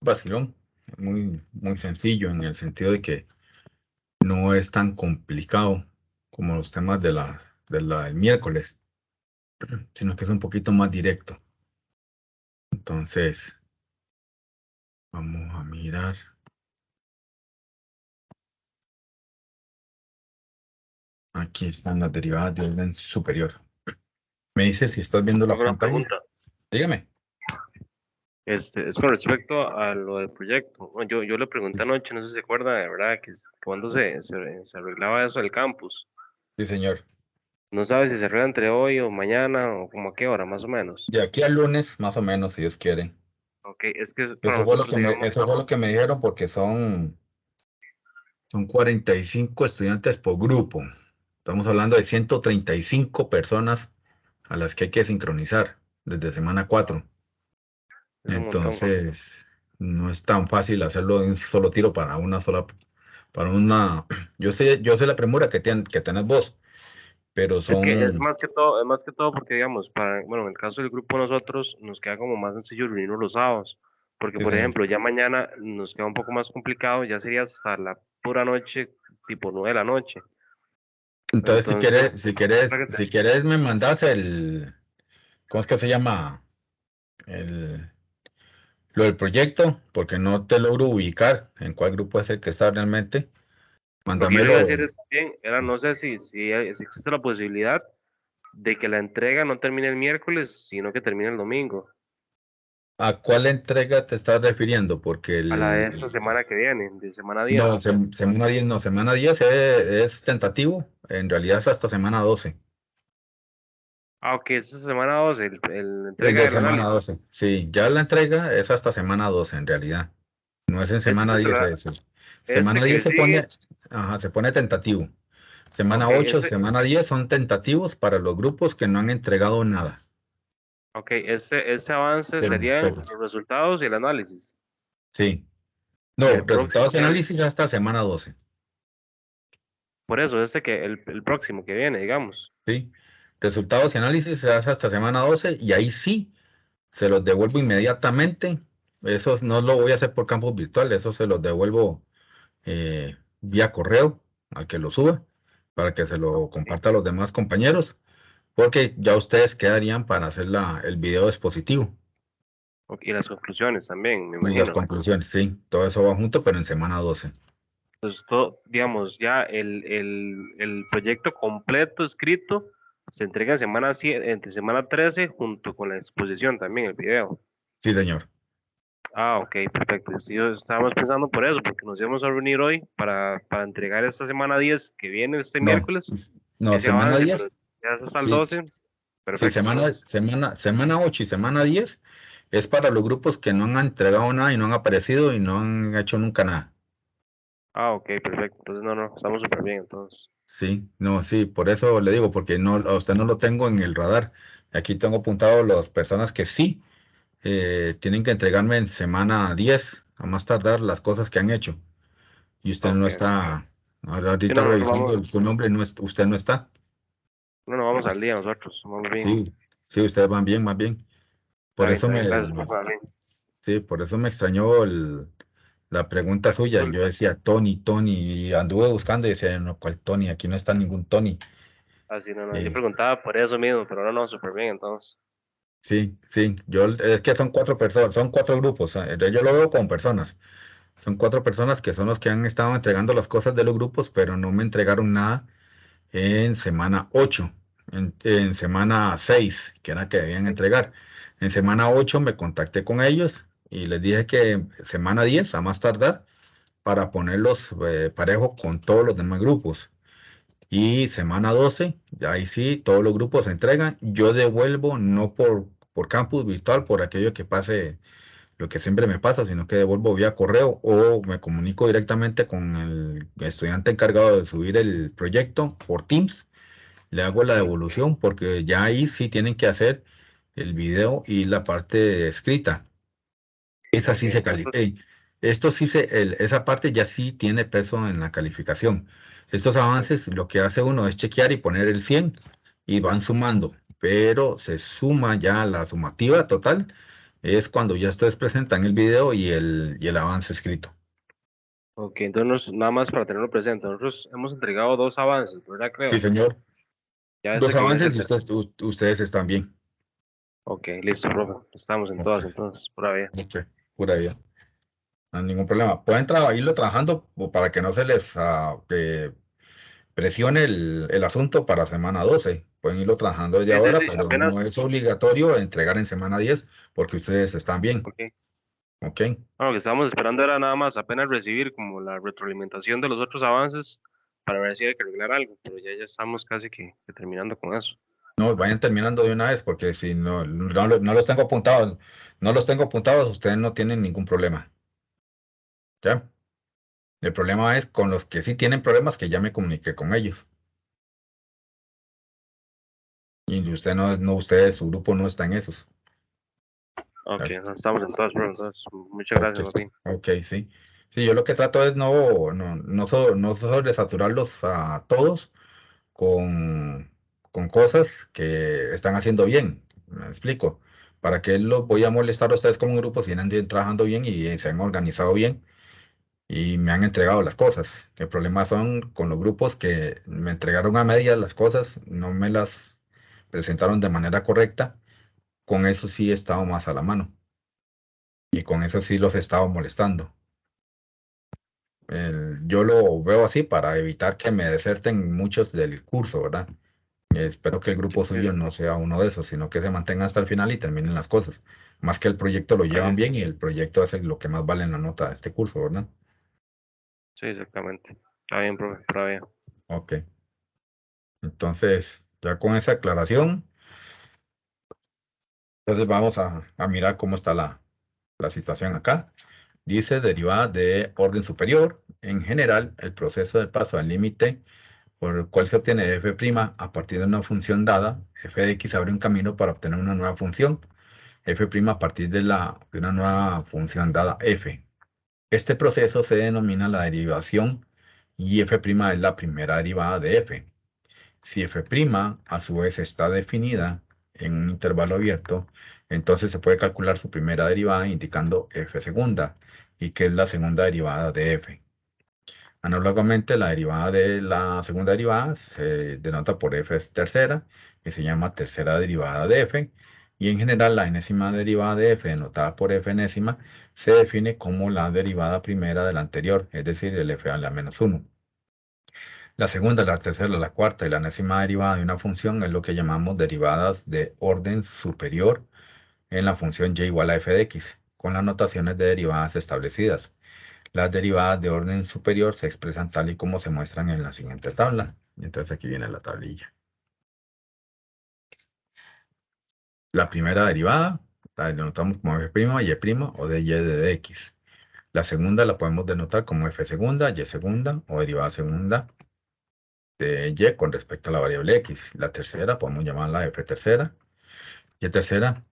Vacilón, muy sencillo en el sentido de que no es tan complicado como los temas del miércoles, sino que es un poquito más directo. Entonces, vamos a mirar. Aquí están las derivadas de orden superior. Me dice si estás viendo la Hago una pantalla. pregunta. Dígame. Es con respecto a lo del proyecto. Bueno, yo le pregunté anoche, no sé si se acuerda, de verdad, que cuando se arreglaba eso del campus. Sí, señor. No sabe si se arregla entre hoy o mañana o como a qué hora, más o menos. De aquí al lunes, más o menos, si Dios quiere. Ok, es que para nosotros, digamos, Eso fue lo que me dijeron porque son 45 estudiantes por grupo. Estamos hablando de 135 personas a las que hay que sincronizar desde semana 4. es un montón. Entonces, no es tan fácil hacerlo de un solo tiro para una sola, para una. Yo sé la premura que tenés vos, pero Es que son. es más que todo porque, digamos, bueno, en el caso del grupo nosotros nos queda como más sencillo reunirnos los sábados, porque, Sí, por señor. ejemplo, ya mañana nos queda un poco más complicado, ya sería hasta la pura noche, tipo 9 de la noche. Entonces, si Entonces, quieres, si quieres, si quieres, me mandas ¿cómo es que se llama? El, lo del proyecto, porque no te logro ubicar en cuál grupo es el que está realmente. lo que yo le iba a Mándamelo. decir es también, era no sé si existe la posibilidad de que la entrega no termine el miércoles, sino que termine el domingo, ¿A cuál entrega te estás refiriendo? Porque a la de esta semana que viene, de semana no, 10. semana 10 no, semana 10 es tentativo, en realidad es hasta semana 12. Ah, ok, esta semana 12, el Es entrega de del semana análisis. 12. Sí, ya la entrega es hasta semana 12 en realidad. No es en Este, semana es el 10 la- eso. este Semana que 10 sigue, se pone tentativo. Semana ok, 8, semana 10 son tentativos para los grupos que no han entregado nada. este avance serían Pero, los resultados y el análisis. sí. Y No, el próximo resultados de que, análisis hasta semana 12. por eso, el próximo que viene, digamos. ¿Sí? Resultados y análisis se hace hasta semana 12 y ahí sí se los devuelvo inmediatamente. Eso no lo voy a hacer por campus virtual, eso se los devuelvo vía correo al que lo suba para que se lo Ok, comparta a los demás compañeros, porque ya ustedes quedarían para hacer el video expositivo ok, y las conclusiones también, me y las imagino. conclusiones, sí, todo eso va junto, pero en semana 12. Entonces, todo, digamos, ya el proyecto completo escrito se entrega en entre semana 13 junto con la exposición también, el video. Sí, señor. Ah, ok, perfecto. Sí, yo estábamos pensando por eso, porque nos íbamos a reunir hoy para entregar esta semana 10 que viene este No, miércoles, no, ese semana avance, pero 10, ya es hasta el sí, 12. sí, Perfecto, entonces. semana 8 y semana 10 es para los grupos que no han entregado nada y no han aparecido y no han hecho nunca nada. Ah, ok, perfecto. Entonces, no, estamos súper bien, entonces. Sí, no, sí, por eso le digo, porque no, a usted no lo tengo en el radar. Aquí tengo apuntado las personas que sí tienen que entregarme en semana 10 a más tardar las cosas que han hecho. Y usted Ok, no ok. está, Sí, ahorita no vamos, revisando su nombre, usted no está. no vamos al día nosotros, vamos bien. Sí, sí, ustedes van bien, más bien. Por eso Está bien, gracias por estar bien. sí, por eso me extrañó la pregunta La suya. Yo consulta. decía Tony, Tony, y anduve buscando y decía, no, ¿cuál Tony? Aquí no está ningún Tony. Así, no, yo Eh, preguntaba por eso mismo, pero no, súper bien, entonces. sí, sí, es que son 4 personas, son 4 grupos. Yo lo veo como personas. Son 4 personas que son los que han estado entregando las cosas de los grupos, pero no me entregaron nada en semana 8, en semana 6, que era que debían entregar. En semana 8 me contacté con ellos y les dije que semana 10 a más tardar, para ponerlos parejo con todos los demás grupos. Y semana 12, ya ahí sí, todos los grupos se entregan. Yo devuelvo no por campus virtual, por aquello que pase, lo que siempre me pasa, sino que devuelvo vía correo o me comunico directamente con el estudiante encargado de subir el proyecto por Teams. Le hago la Ok, devolución porque ya ahí sí tienen que hacer el video y la parte escrita. Esa ok, sí se califica. entonces, Esto sí esa parte ya sí tiene peso en la calificación. Estos ok, avances, lo que hace uno es chequear y poner el 100 y van sumando, pero se suma ya la sumativa total, es cuando ya ustedes presentan el video y el avance escrito. Ok, entonces nada más para tenerlo presente, nosotros hemos entregado dos avances, ¿verdad? Sí, Creo. señor. Ya Dos este que es avances el y tercero. ustedes están bien. Ok, listo, profe. Estamos en Ok, todas entonces, por ahí. ok, pura vida. No hay ningún problema. Pueden irlo trabajando para que no se les presione el asunto para semana 12. Pueden irlo trabajando desde Sí, sí, ahora, sí, pero no apenas. es obligatorio entregar en semana 10 porque ustedes están bien. Ok. ¿Ok? No, lo que estábamos esperando era nada más apenas recibir como la retroalimentación de los otros avances para ver si hay que arreglar algo, pero ya estamos casi que terminando con eso. No, vayan terminando de una vez porque si no los tengo apuntados, no los tengo apuntados, ustedes no tienen ningún problema. ¿Ya? El problema es con los que sí tienen problemas que ya me comuniqué con ellos. Y usted ustedes, su grupo no está en esos. Ok, ¿Ya? no, estamos en todas, pero entonces, muchas Ok, gracias, papi. ok, sí. Sí, yo lo que trato es no sobresaturarlos a todos con, con cosas que están haciendo bien. Me explico. ¿Para qué los voy a molestar a ustedes como un grupo si vienen trabajando bien y se han organizado bien y me han entregado las cosas? El problema son con los grupos que me entregaron a medias las cosas, no me las presentaron de manera correcta. Con eso sí he estado más a la mano y con eso sí los he estado molestando. Yo lo veo así para evitar que me deserten muchos del curso, ¿verdad? Espero que el grupo Sí, suyo sí, no sea uno de esos, sino que se mantenga hasta el final y terminen las cosas. Más que el proyecto lo está llevan bien. bien y el proyecto hace lo que más vale en la nota de este curso, ¿verdad? Sí, exactamente. Está bien, profe, está bien. Ok. Entonces, ya con esa aclaración, entonces vamos a mirar cómo está la situación acá. Dice derivada de orden superior. En general, el proceso del paso al límite por el cual se obtiene f' a partir de una función dada, f de x abre un camino para obtener una nueva función, f' a partir de una nueva función dada f. Este proceso se denomina la derivación y f' es la primera derivada de f. Si f' a su vez está definida en un intervalo abierto, entonces se puede calcular su primera derivada indicando f segunda, y que es la segunda derivada de f. Análogamente, la derivada de la segunda derivada se denota por f tercera, que se llama tercera derivada de f, y en general la enésima derivada de f, denotada por f enésima, se define como la derivada primera de la anterior, es decir, el f a la menos 1. La segunda, la tercera, la cuarta y la enésima derivada de una función es lo que llamamos derivadas de orden superior en la función y igual a f de x, con las notaciones de derivadas establecidas. Las derivadas de orden superior se expresan tal y como se muestran en la siguiente tabla. Y entonces aquí viene la tablilla. La primera derivada la denotamos como f' y' o de y de x. La segunda la podemos denotar como f segunda, y segunda o derivada segunda de y con respecto a la variable x. La tercera podemos llamarla f tercera y tercera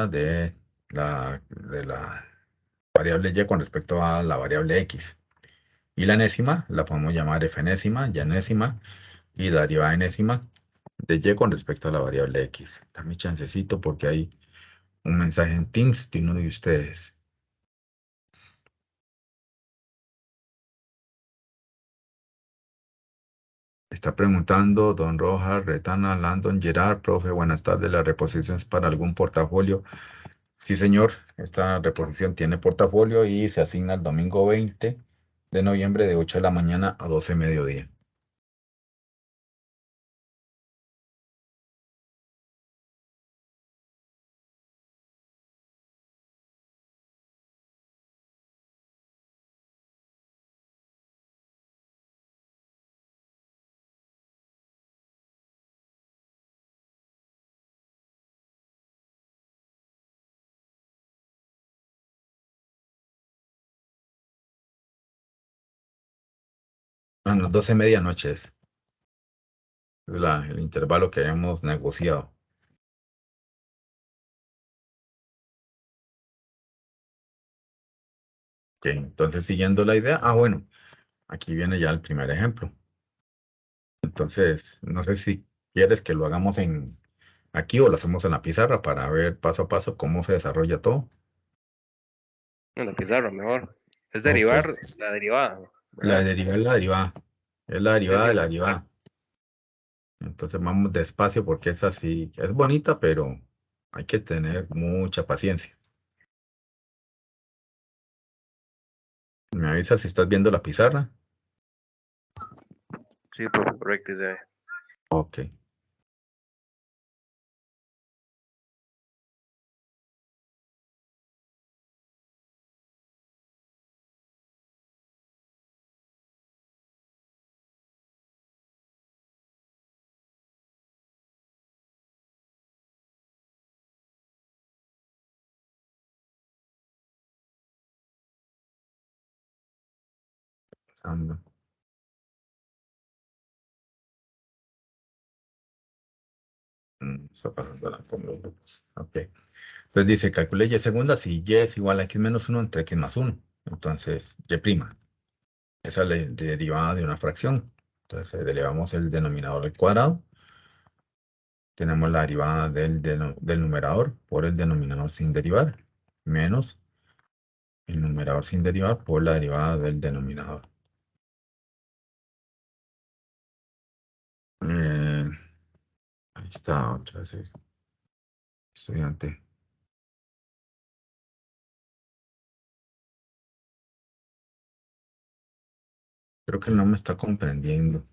de la variable y con respecto a la variable x. Y la enésima la podemos llamar f enésima, y enésima y la derivada enésima de y con respecto a la variable x. Dame chancecito porque hay un mensaje en Teams de uno de ustedes. Está preguntando Don Rojas, Retana, Landon, Gerard, profe, buenas tardes. ¿Las reposiciones para algún portafolio? Sí, señor. Esta reposición tiene portafolio y se asigna el domingo 20 de noviembre de 8 de la mañana a 12 de mediodía. Bueno, 12 medianoche es el intervalo que hemos negociado. Ok, entonces, siguiendo la idea, bueno, aquí viene ya el primer ejemplo. Entonces, no sé si quieres que lo hagamos aquí o lo hacemos en la pizarra para ver paso a paso cómo se desarrolla todo? En la pizarra, mejor. Es Ok, derivar la derivada, la ¿verdad? derivada es la derivada. Es la Sí, derivada sí. de la derivada. Entonces vamos despacio porque es así, es bonita, pero hay que tener mucha paciencia. Me avisas si estás viendo la pizarra. Sí, profe, correcto. Sí. Ok. Ando. Está pasando con los grupos. Ok. Entonces dice, calcule y segunda si y es igual a x menos uno entre x más uno. Entonces, y prima. Esa es la derivada de una fracción. Entonces, elevamos el denominador al cuadrado. Tenemos la derivada del numerador por el denominador sin derivar, menos el numerador sin derivar por la derivada del denominador. Eh, Ahí está otra vez estudiante. Creo que no me está comprendiendo.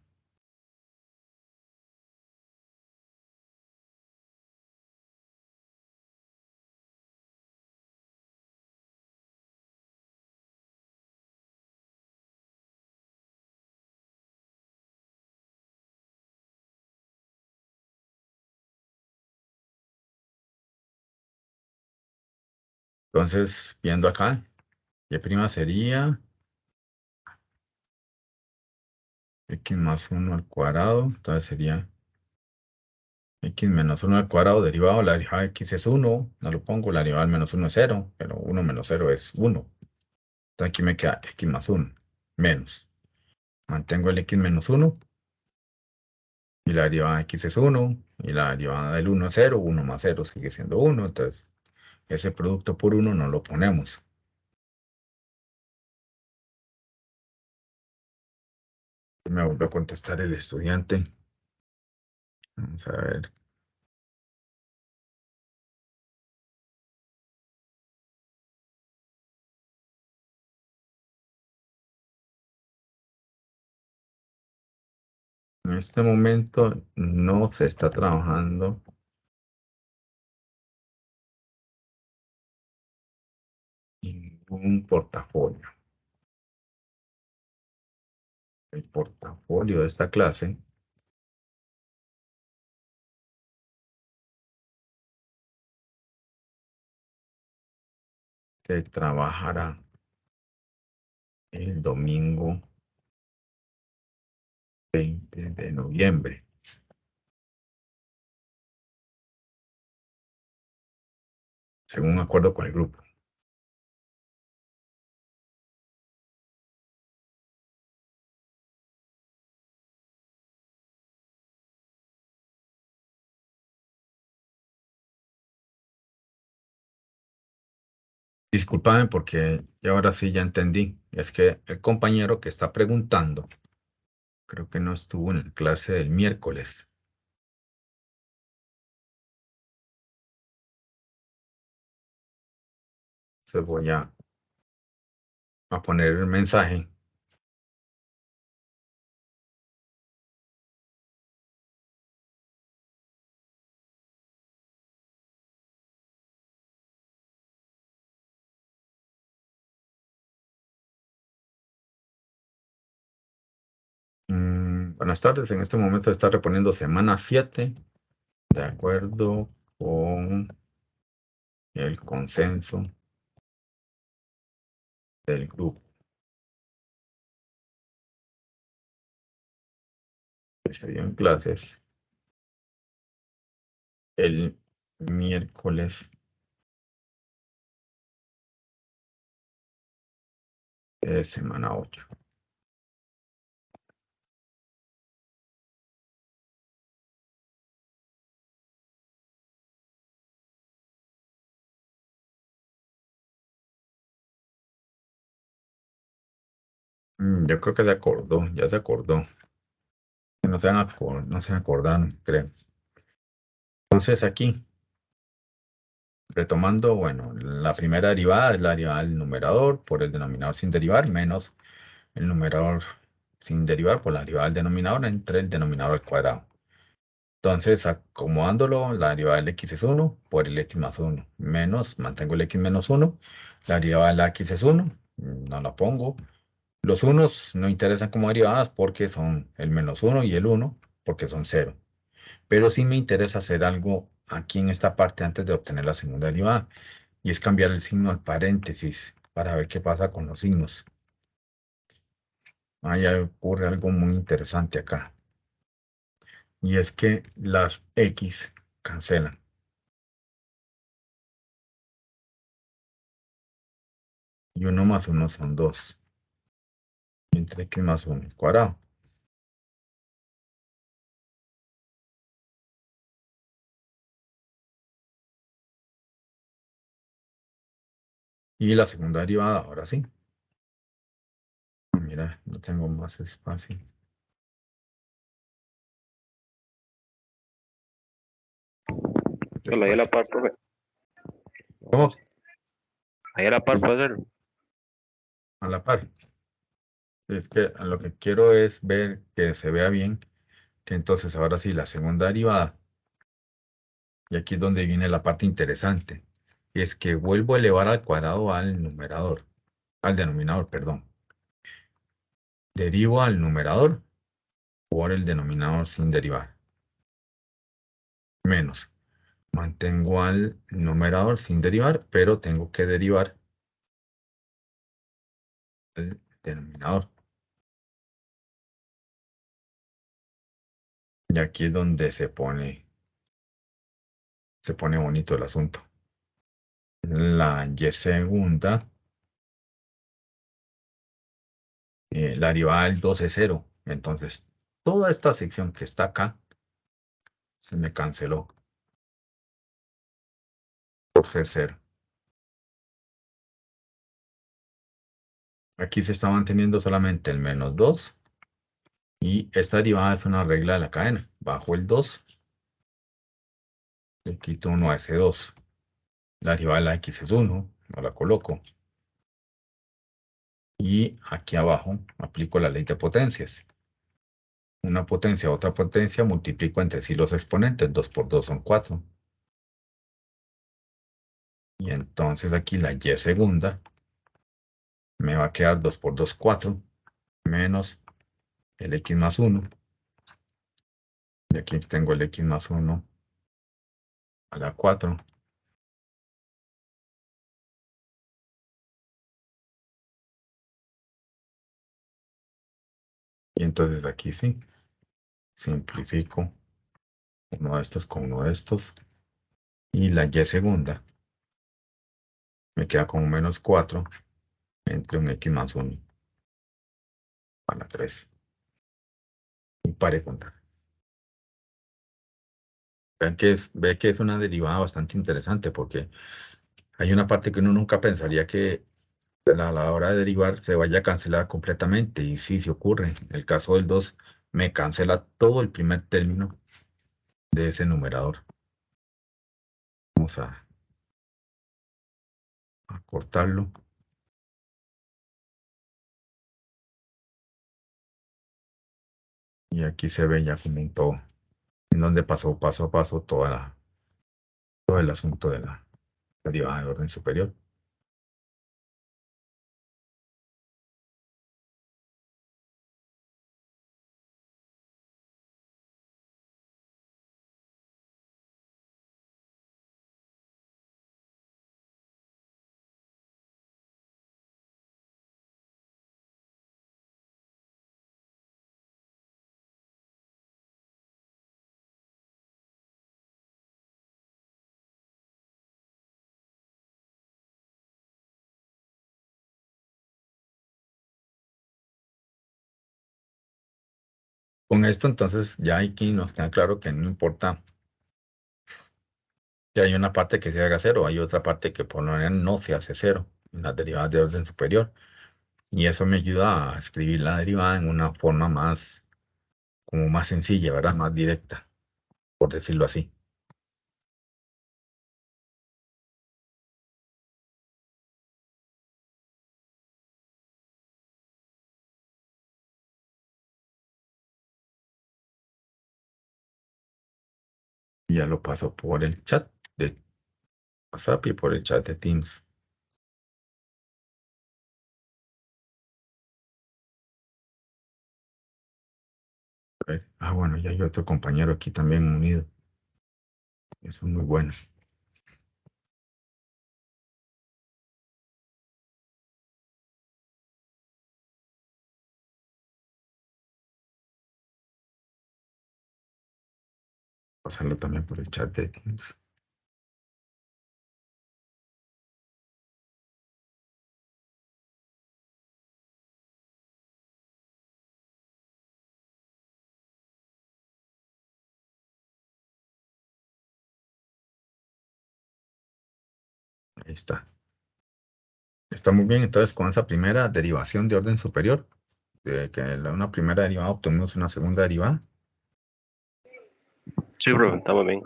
Entonces, viendo acá, y prima sería x más uno al cuadrado. Entonces sería x menos uno al cuadrado derivado. La derivada de x es uno. No lo pongo. La derivada del menos uno es cero. Pero uno menos cero es uno. Entonces aquí me queda x más uno. Menos. Mantengo el x menos uno. Y la derivada de x es uno. Y la derivada del uno es cero. Uno más cero sigue siendo uno. Entonces ese producto por uno no lo ponemos. Me vuelve a contestar el estudiante. Vamos a ver. En este momento no se está trabajando ningún portafolio. El portafolio de esta clase se trabajará el domingo 20 de noviembre, según un acuerdo con el grupo. Disculpame porque ya ahora sí ya entendí. Es que el compañero que está preguntando, creo que no estuvo en la clase del miércoles. Entonces voy a poner el mensaje. Buenas tardes, en este momento está reponiendo semana 7 de acuerdo con el consenso del grupo. Que se dio en clases el miércoles de semana 8. Yo creo que se acordó, ya se acordó. Que no se acordaron, creo. Entonces aquí, retomando, bueno, la primera derivada es la derivada del numerador por el denominador sin derivar menos el numerador sin derivar por la derivada del denominador entre el denominador al cuadrado. Entonces, acomodándolo, la derivada del x es 1 por el x más 1 menos, mantengo el x menos 1, la derivada de la x es 1, no la pongo. Los unos no interesan como derivadas porque son el menos 1 y el 1 porque son 0. Pero sí me interesa hacer algo aquí en esta parte antes de obtener la segunda derivada, y es cambiar el signo al paréntesis para ver qué pasa con los signos. Ahí ocurre algo muy interesante acá, y es que las x cancelan. Y 1 más 1 son 2. Entre x más 1 al cuadrado. Y la segunda derivada, ahora sí. Mira, no tengo más espacio. Solo ahí a la Despacio. par, profe. ¿Cómo? Ahí a la par Sí, puede hacerlo. a la par. Es que lo que quiero es ver que se vea bien, que entonces ahora sí la segunda derivada, y aquí es donde viene la parte interesante, y es que vuelvo a elevar al cuadrado al numerador, al denominador, perdón. Derivo al numerador por el denominador sin derivar, menos. Mantengo al numerador sin derivar, pero tengo que derivar el denominador. Y aquí es donde se pone bonito el asunto. La y segunda, la derivada del 2 es 0. Entonces, toda esta sección que está acá se me canceló por ser 0. Aquí se está manteniendo solamente el menos 2. Y esta derivada es una regla de la cadena. Bajo el 2, le quito 1 a ese 2. La derivada de la x es 1, no la coloco. Y aquí abajo aplico la ley de potencias. Una potencia a otra potencia, multiplico entre sí los exponentes. 2 por 2 son 4. Y entonces aquí la y segunda me va a quedar 2 por 2, 4, menos el x más 1. Y aquí tengo el x más 1 a la 4. Y entonces aquí sí, simplifico uno de estos con uno de estos. Y la y segunda me queda como menos 4 entre un x más 1 a la 3. Y pare de contar. Ve que es una derivada bastante interesante porque hay una parte que uno nunca pensaría que a la hora de derivar se vaya a cancelar completamente. Y sí, se ocurre. En el caso del 2 me cancela todo el primer término de ese numerador. Vamos a cortarlo. Y aquí se ve ya como un todo, en donde pasó paso a paso todo el asunto de la derivada de orden superior. Con esto entonces ya aquí nos queda claro que no importa que hay una parte que se haga cero, hay otra parte que por lo general no se hace cero en las derivadas de orden superior. Y eso me ayuda a escribir la derivada en una forma más, como más sencilla, ¿verdad? Más directa, por decirlo así. Y ya lo paso por el chat de WhatsApp y por el chat de Teams. A ver. Ah, bueno, ya hay otro compañero aquí también unido. Eso es muy bueno. Pasarlo también por el chat de Teams. Ahí está. Está muy bien. Entonces, con esa primera derivación de orden superior, de que una primera derivada obtuvimos una segunda derivada. Sí, profe, estamos bien.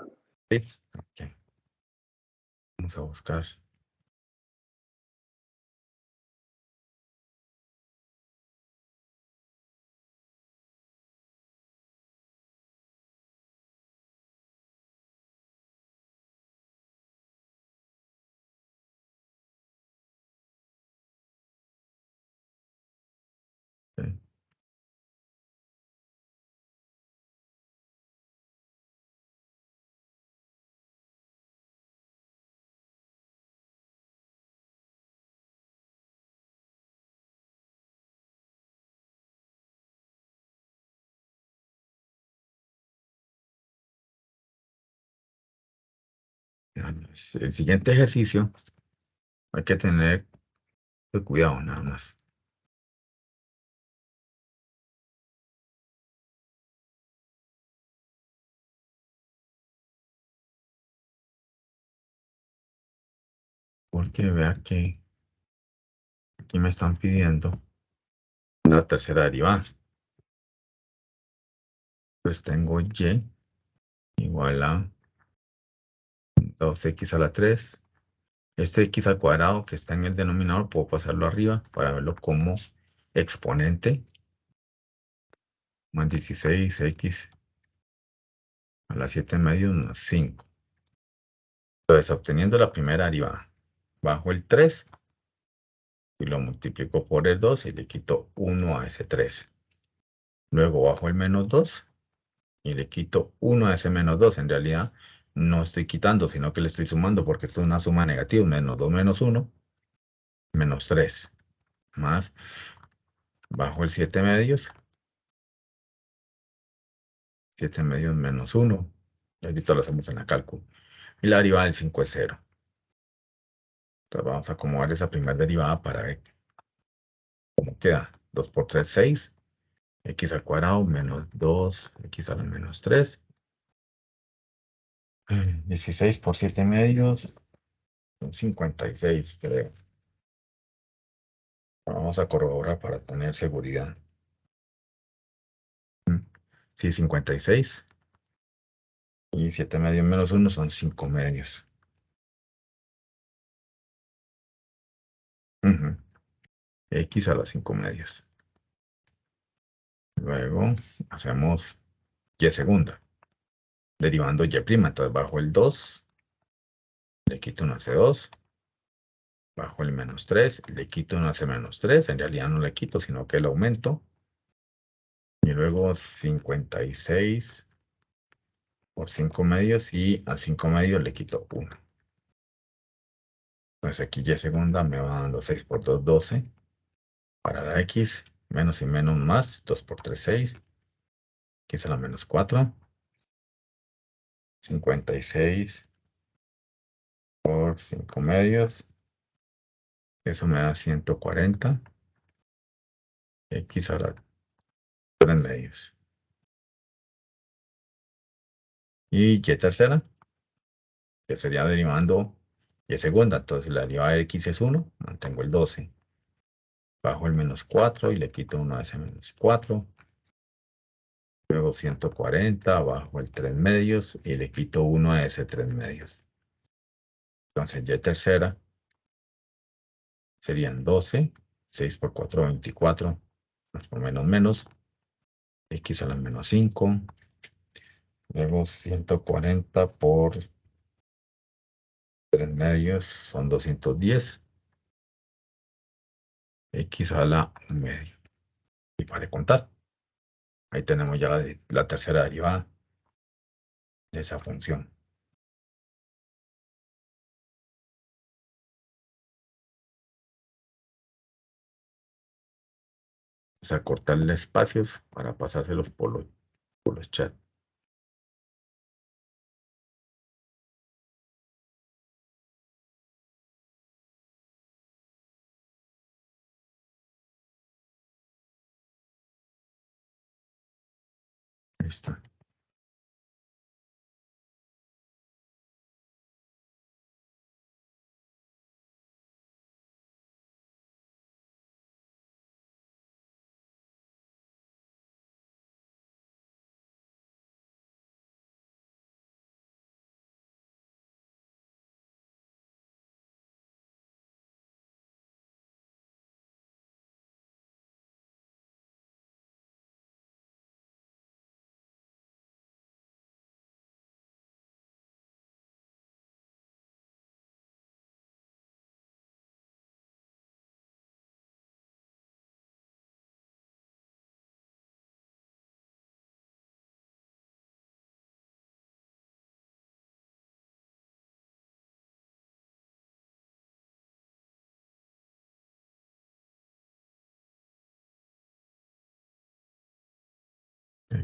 Sí. Ok. Vamos a buscar. Sí. El siguiente ejercicio hay que tener cuidado nada más. Porque vea que aquí me están pidiendo una tercera derivada. Pues tengo y igual a 2x a la 3. Este x al cuadrado que está en el denominador puedo pasarlo arriba para verlo como exponente más 16x a la 7 medios más 5. Entonces, obteniendo la primera derivada, bajo el 3 y lo multiplico por el 2 y le quito 1 a ese 3. Luego bajo el menos 2 y le quito 1 a ese menos 2. En realidad no estoy quitando, sino que le estoy sumando porque esto es una suma negativa. Menos 2 menos 1, menos 3. Más bajo el 7 medios. 7 medios menos 1. Y ahorita lo hacemos en la cálculo. Y la derivada del 5 es 0. Entonces vamos a acomodar esa primera derivada para ver cómo queda. 2 por 3, 6. X al cuadrado menos 2, x a la menos 3. 16 por 7 medios, son 56, creo. Vamos a corroborar para tener seguridad. Sí, 56. Y 7 medios menos 1 son 5 medios. X a las 5 medios. Luego hacemos y segunda, derivando y prima. Entonces bajo el 2, le quito un AC2. Bajo el menos 3, le quito un AC menos 3. En realidad no le quito, sino que le aumento. Y luego 56 por 5 medios y a 5 medios le quito 1. Entonces aquí y segunda me va dando 6 por 2, 12. Para la X, menos y menos más, 2 por 3, 6. X a la menos 4. 56 por 5 medios. Eso me da 140. X a la 3 medios. Y Y tercera, que sería derivando Y segunda. Entonces la derivada de X es 1, mantengo el 12. bajo el menos 4 y le quito 1 a ese menos 4. Luego 140 bajo el 3 medios y le quito 1 a ese 3 medios. Entonces y tercera serían 12. 6 por 4, 24. Más por menos menos. X a la menos 5. Luego 140 por 3 medios son 210. X a la 1 medio. Y para contar. Ahí tenemos ya la tercera derivada de esa función. Vamos a cortarle espacios para pasárselos por los chats. Ahí está.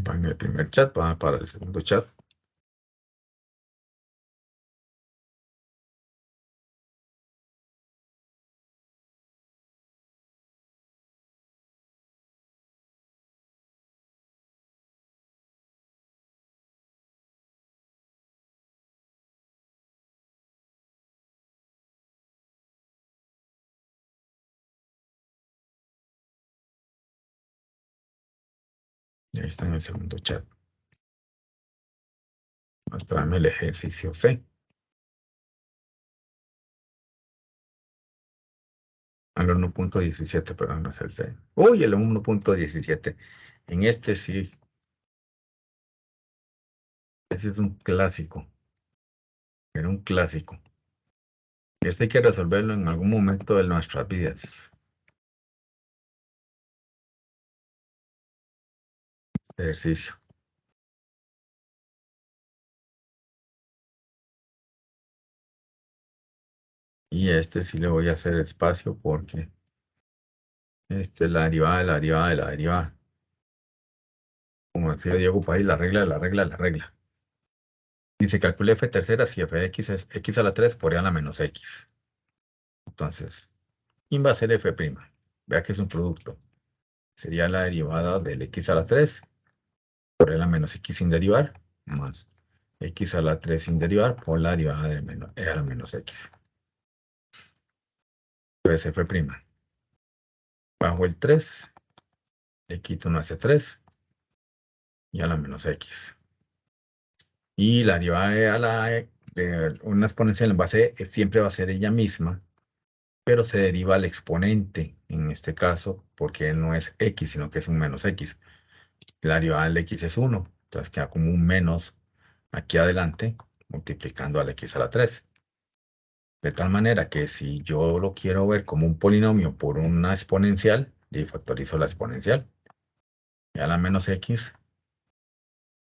Van el primer chat, van para el segundo chat. Y ahí está en el segundo chat. Muéstrame el ejercicio C. Al 1.17, pero no es el C. Uy, el 1.17. En este sí. Ese es un clásico. Era un clásico. Este hay que resolverlo en algún momento de nuestras vidas. Este ejercicio. Y este sí le voy a hacer espacio porque este es la derivada de la derivada de la derivada. Como decía Diego País, la regla de la regla de la regla. Dice, calcule f tercera si f de x es x a la 3 por e a la menos x. Entonces, ¿quién va a ser f'? Vea que es un producto. Sería la derivada del x a la 3 por e a la menos x sin derivar, más x a la 3 sin derivar por la derivada de e a la menos x. Entonces, f'. Bajo el 3, le quito 1 hacia 3 y a la menos x. Y la derivada de una exponencial en base siempre va a ser ella misma, pero se deriva al exponente, en este caso, porque no es x, sino que es un menos x. La derivada del x es 1, entonces queda como un menos aquí adelante, multiplicando al x a la 3. De tal manera que si yo lo quiero ver como un polinomio por una exponencial, y factorizo la exponencial, y a la menos x,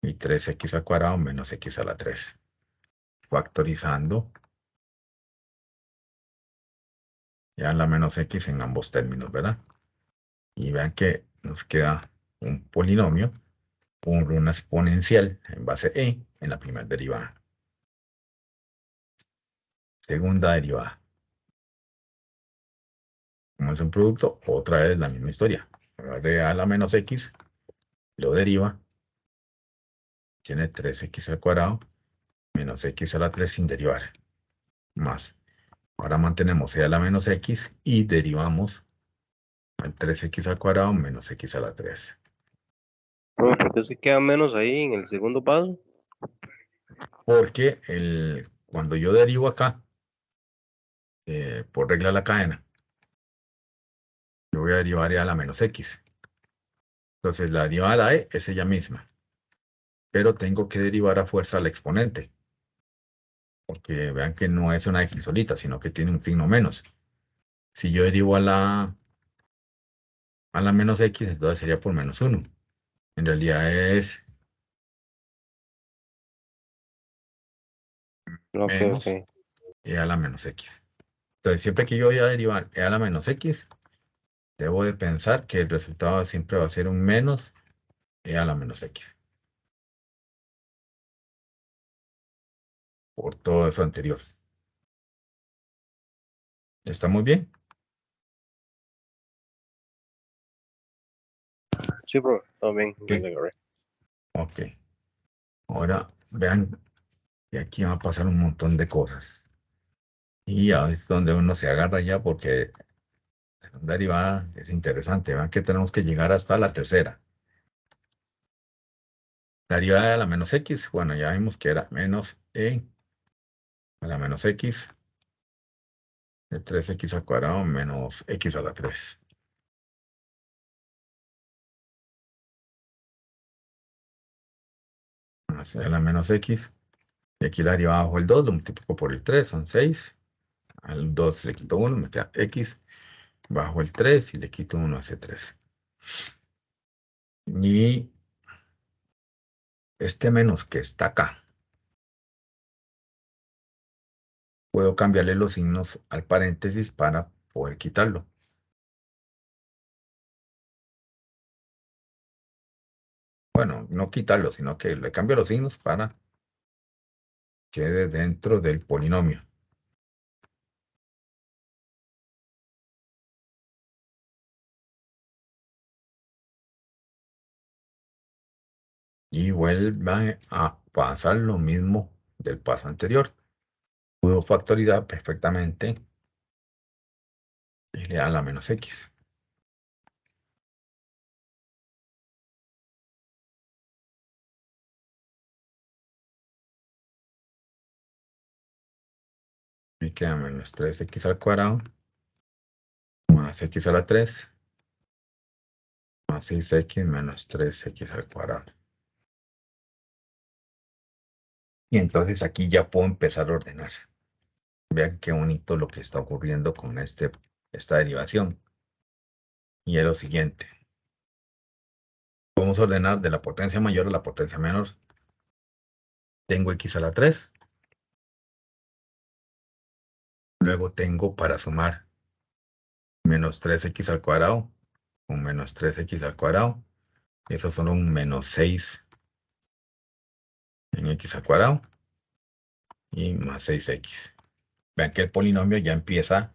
y 3x al cuadrado menos x a la 3. Factorizando, ya la menos x en ambos términos, ¿verdad? Y vean que nos queda un polinomio por una exponencial en base e en la primera derivada. Segunda derivada. Como es un producto, otra vez la misma historia. De a la menos x, lo deriva, tiene 3x al cuadrado, menos x a la 3 sin derivar, más. Ahora mantenemos e a la menos x y derivamos al 3x al cuadrado menos x a la 3. Profe, ¿por qué se queda menos ahí en el segundo paso? Porque cuando yo derivo acá, por regla de la cadena, yo voy a derivar a la menos x. Entonces la derivada de la e es ella misma, pero tengo que derivar a fuerza al exponente, porque vean que no es una x solita, sino que tiene un signo menos. Si yo derivo a la menos x, entonces sería por menos 1. En realidad es Ok, ok. menos e a la menos x. Entonces, siempre que yo voy a derivar e a la menos x, debo de pensar que el resultado siempre va a ser un menos e a la menos x, por todo eso anterior. ¿Está muy bien? Sí, profe, todo bien, ya Ok. le agarré. Ok. Ahora vean que aquí va a pasar un montón de cosas. Y ya es donde uno se agarra ya porque la derivada es interesante. Vean que tenemos que llegar hasta la tercera. La derivada de la menos x, bueno, ya vimos que era menos e a la menos x de 3x al cuadrado menos x a la 3. Más e a la menos x. Y aquí la derivada bajo el 2 lo multiplico por el 3, son 6. Al 2 le quito 1, me queda x. Bajo el 3 y le quito 1, hace 3. Y este menos que está acá, puedo cambiarle los signos al paréntesis para poder quitarlo. Bueno, no quitarlo, sino que le cambio los signos para que quede dentro del polinomio. Y vuelve a pasar lo mismo del paso anterior. Puedo factorizar perfectamente y le da la menos x. Me queda menos 3x al cuadrado más x a la 3 más 6x menos 3x al cuadrado. Y entonces aquí ya puedo empezar a ordenar. Vean qué bonito lo que está ocurriendo con esta derivación. Y es lo siguiente. Podemos ordenar de la potencia mayor a la potencia menor. Tengo x a la 3. Luego tengo para sumar menos 3x al cuadrado con menos 3x al cuadrado. Esos son un menos 6 en x al cuadrado y más 6x. Vean que el polinomio ya empieza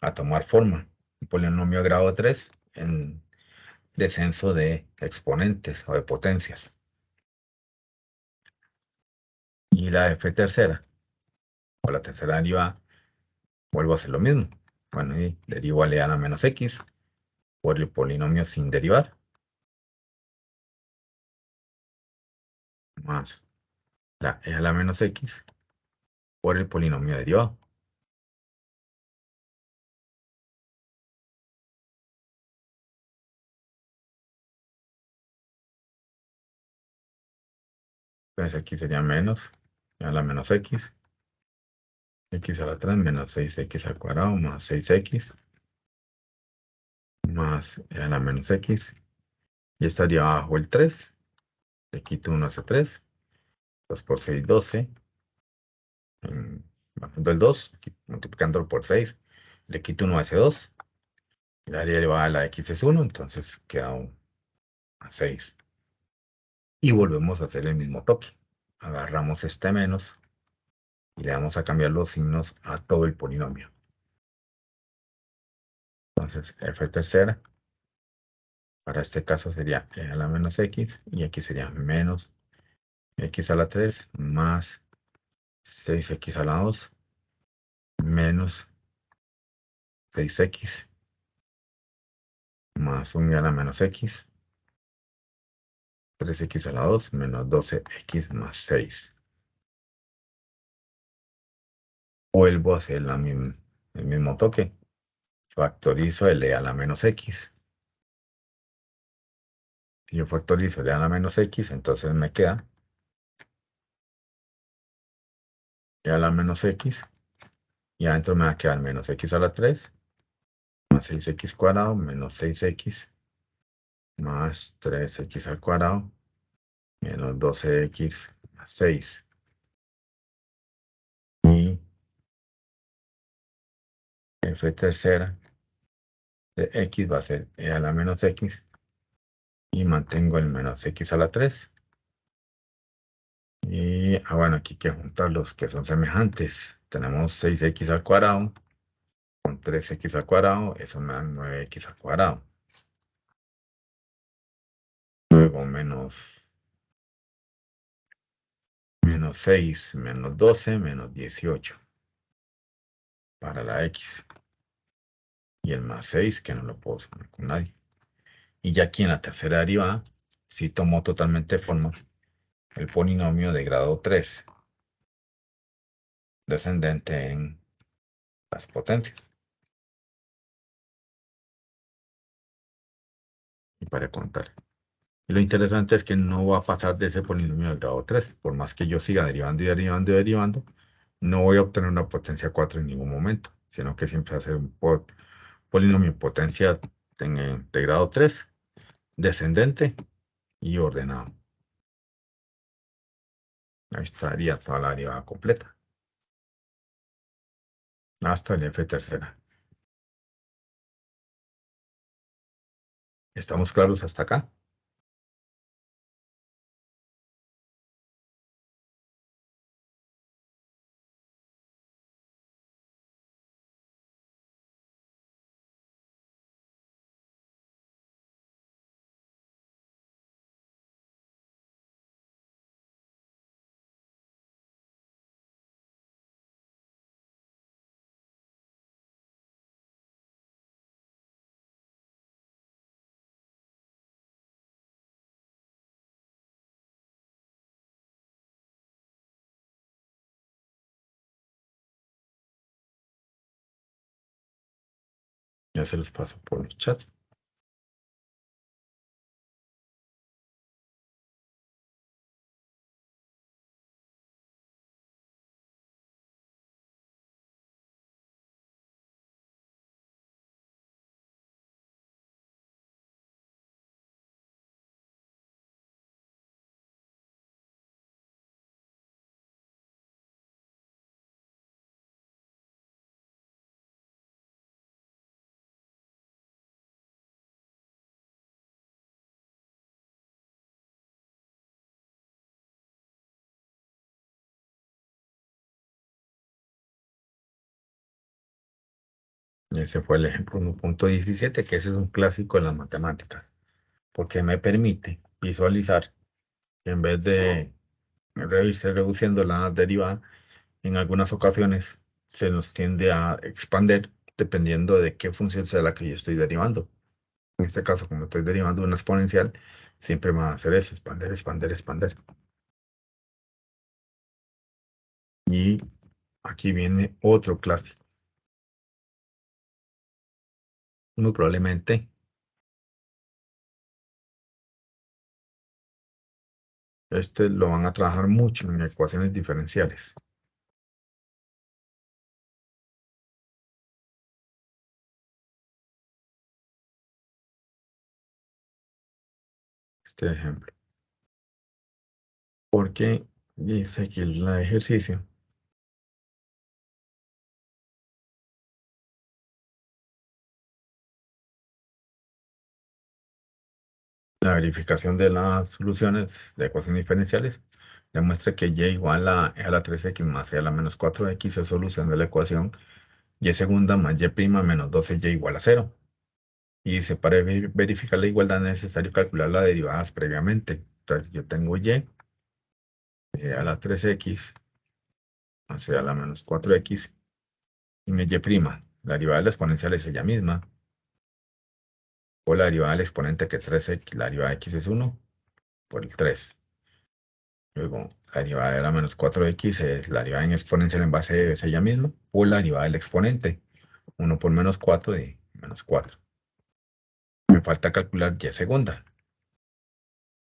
a tomar forma. Un polinomio de grado 3 en descenso de exponentes o de potencias. Y la f tercera, o la tercera derivada, vuelvo a hacer lo mismo. Bueno, y derivo a la menos x por el polinomio sin derivar, más la e a la menos x por el polinomio derivado. Entonces aquí sería menos e a la menos x a la 3 menos 6x al cuadrado más 6x más e a la menos x. Y estaría abajo el 3. Le quito 1 hace 3. 2 por 6, 12. Bajando el 2, multiplicándolo por 6. Le quito 1 hace 2. La área elevada a la x es 1, entonces queda a 6. Y volvemos a hacer el mismo toque. Agarramos este menos y le vamos a cambiar los signos a todo el polinomio. Entonces, f tercera, para este caso sería e a la menos x, y aquí sería menos x a la 3 más 6x a la 2 menos 6x más 1 a la menos x, 3x a la 2 menos 12x más 6. Vuelvo a hacer el mismo toque. Factorizo el e a la menos x. Si yo factorizo el e a la menos x, entonces me queda e a la menos x. Y adentro me va a quedar menos x a la 3 más 6x cuadrado menos 6x más 3x al cuadrado menos 12x más 6. Y f tercera de x va a ser e a la menos x. Y mantengo el menos x a la 3. Y bueno, aquí hay que juntar los que son semejantes. Tenemos 6x al cuadrado con 3x al cuadrado. Eso me da 9x al cuadrado. Luego menos 6 menos 12 menos 18 para la x. Y el más 6 que no lo puedo sumar con nadie. Y ya aquí en la tercera derivada, si tomo totalmente forma el polinomio de grado 3, descendente en las potencias. Y para contar. Y lo interesante es que no va a pasar de ese polinomio de grado 3. Por más que yo siga derivando y derivando y derivando, no voy a obtener una potencia 4 en ningún momento, sino que siempre va a ser un polinomio de potencia de grado 3, descendente y ordenado. Ahí estaría toda la derivada completa. Hasta el f tercera. ¿Estamos claros hasta acá? Ya se los paso por el chat. Y ese fue el ejemplo 1.17, que ese es un clásico de las matemáticas, porque me permite visualizar que en vez de irse reduciendo la derivada, en algunas ocasiones se nos tiende a expander dependiendo de qué función sea la que yo estoy derivando. En este caso, como estoy derivando una exponencial, siempre me va a hacer eso, expander, expander, expander. Y aquí viene otro clásico. Muy probablemente este lo van a trabajar mucho en ecuaciones diferenciales. Este ejemplo. Porque dice aquí el ejercicio. La verificación de las soluciones de ecuaciones diferenciales demuestra que y igual a e a la 3x más e a la menos 4x es solución de la ecuación y segunda más y prima menos 12y igual a 0. Y dice, para verificar la igualdad es necesario calcular las derivadas previamente. Entonces yo tengo e a la 3x más e a la menos 4x y mi y prima. La derivada de la exponencial es ella misma. O la derivada del exponente que 3x, la derivada de x es 1 por el 3. Luego, la derivada de la menos 4x es la derivada en exponencial en base de es ella misma, o la derivada del exponente, 1 por menos 4 de menos 4. Me falta calcular y segunda.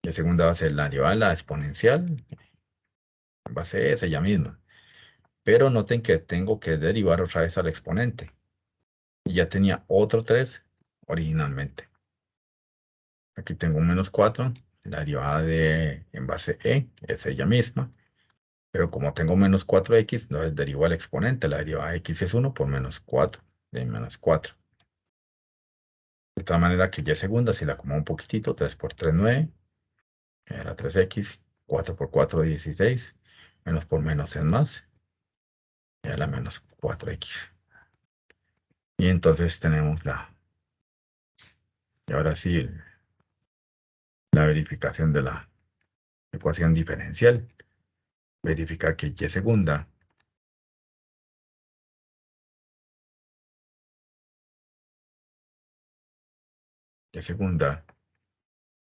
Y segunda va a ser la derivada de la exponencial en base de es ella misma. Pero noten que tengo que derivar otra vez al exponente. Y ya tenía otro 3 originalmente. Aquí tengo un menos 4. La derivada de en base es ella misma. Pero como tengo menos 4x, entonces derivo al exponente. La derivada de x es 1 por menos 4 de menos 4. De tal manera que y segunda, si la acomodo un poquitito, 3 por 3, 9. Era 3x. 4 por 4, 16. Menos por menos es más. Era la menos 4x. Y entonces tenemos y ahora sí, la verificación de la ecuación diferencial. Verificar que y segunda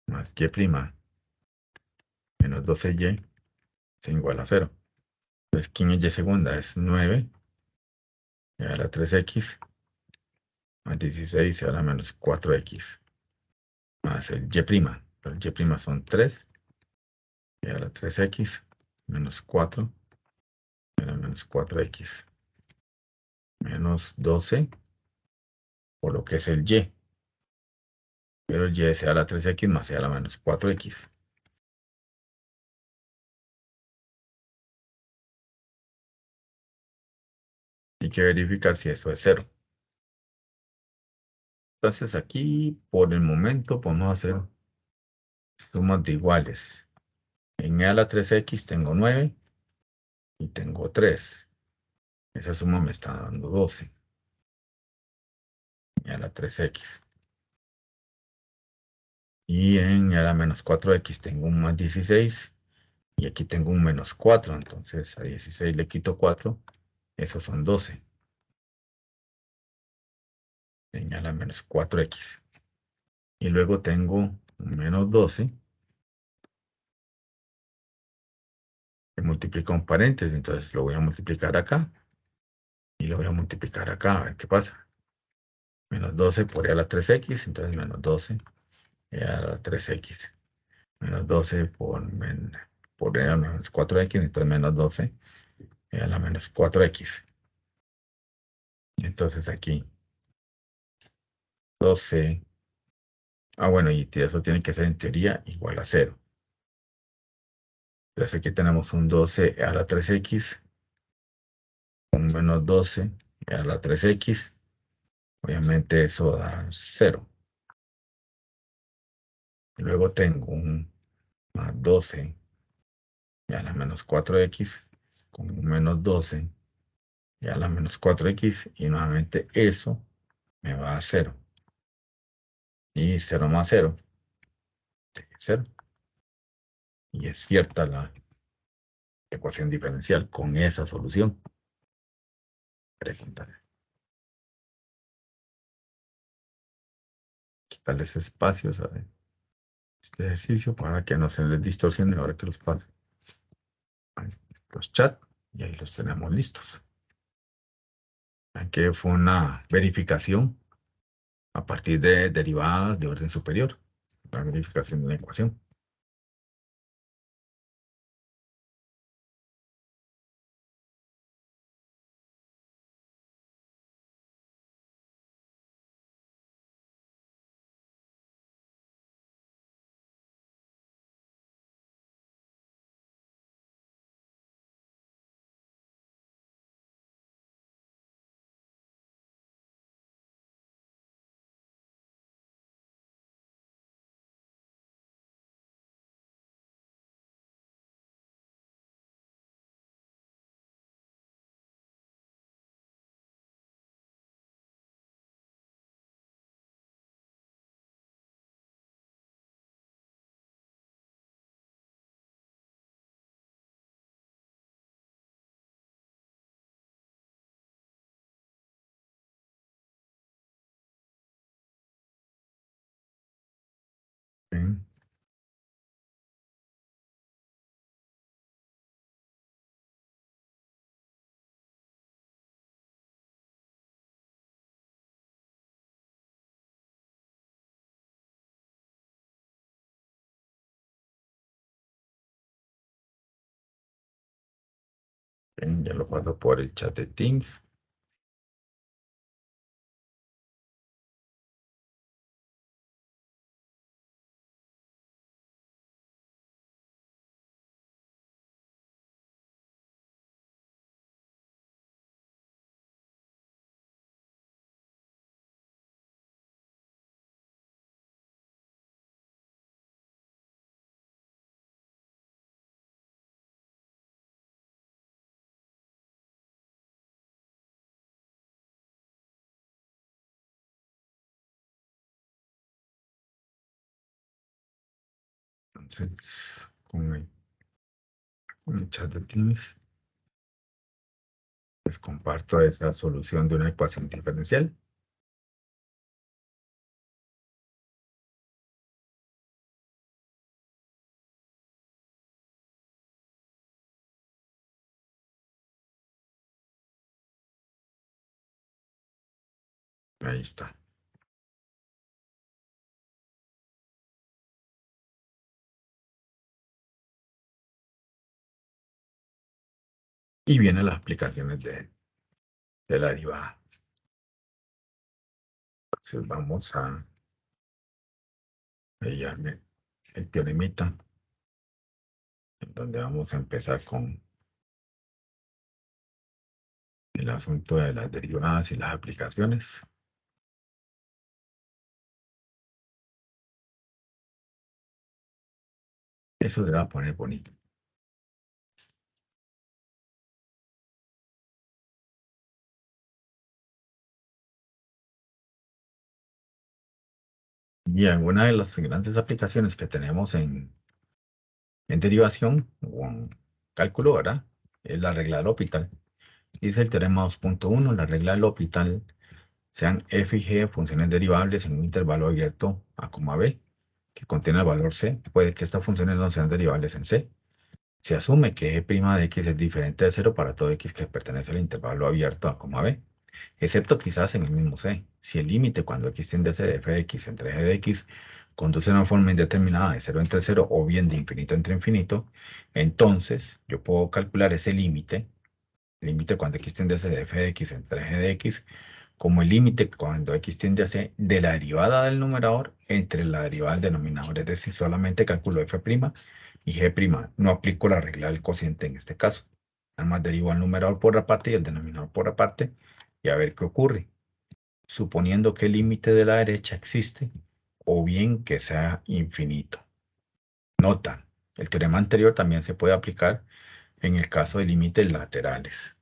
más y prima menos 12y es igual a 0. Entonces, ¿quién es y segunda? Es 9 a la 3x más 16 a la menos 4x más el y prima. El y prima son 3 a la 3x menos 4 a la menos 4x menos 12 por lo que es el y. Pero el y es a la 3x más a la menos 4x. Hay que verificar si eso es 0. Entonces aquí, por el momento, podemos hacer sumas de iguales. En a la 3x tengo 9 y tengo 3. Esa suma me está dando 12. Y a la 3x. Y en a la menos 4x tengo un más 16. Y aquí tengo un menos 4. Entonces a 16 le quito 4. Esos son 12. En a la menos 4x. Y luego tengo un menos 12. Que multiplica un paréntesis. Entonces lo voy a multiplicar acá. Y lo voy a multiplicar acá. A ver qué pasa. Menos 12 por e a la 3x. Entonces menos 12 e a la 3x. Menos 12 por e a la menos 4x. Entonces menos 12 e a la menos 4x. Entonces aquí 12. Bueno, y eso tiene que ser en teoría igual a 0. Entonces aquí tenemos un 12 a la 3x, un menos 12 a la 3x. Obviamente eso da 0. Y luego tengo un más 12 a la menos 4x, con un menos 12 a la menos 4x. Y nuevamente eso me va a dar 0. Y 0 más 0, 0. Y es cierta la ecuación diferencial con esa solución. Preguntar. Quitarles espacios a este ejercicio para que no se les distorsione ahora que los pase los chats y ahí los tenemos listos. Aquí fue una verificación a partir de derivadas de orden superior, la verificación de una ecuación. Bien, ya lo paso por el chat de Teams. Entonces, con el chat de Teams, les comparto esa solución de una ecuación diferencial. Ahí está. Y vienen las aplicaciones de la derivada. Entonces vamos a hallarme el teoremita, en donde vamos a empezar con el asunto de las derivadas y las aplicaciones. Eso se va a poner bonito. Y alguna de las grandes aplicaciones que tenemos en derivación o en cálculo, ¿verdad? Es la regla del L'Hopital. Dice el teorema 2.1, la regla del L'Hopital, sean f y g funciones derivables en un intervalo abierto a, b, que contiene el valor c, puede que estas funciones no sean derivables en c. Se asume que g' de x es diferente de 0 para todo x que pertenece al intervalo abierto a, b, excepto quizás en el mismo c. Si el límite cuando x tiende a c de f de x entre g de x conduce a una forma indeterminada de 0 entre 0 o bien de infinito entre infinito, entonces yo puedo calcular ese límite cuando x tiende a c de f de x entre g de x, como el límite cuando x tiende a c de la derivada del numerador entre la derivada del denominador, es decir, solamente calculo f' y g'. No aplico la regla del cociente en este caso. Nada más derivo el numerador por aparte y el denominador por aparte y a ver qué ocurre. Suponiendo que el límite de la derecha existe o bien que sea infinito. Nota, el teorema anterior también se puede aplicar en el caso de límites laterales.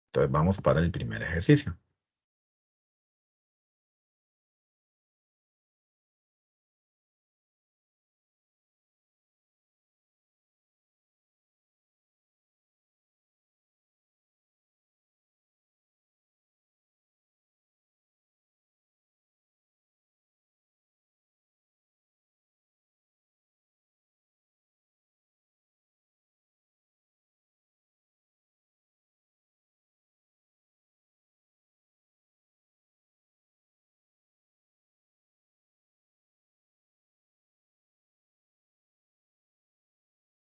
Entonces vamos para el primer ejercicio.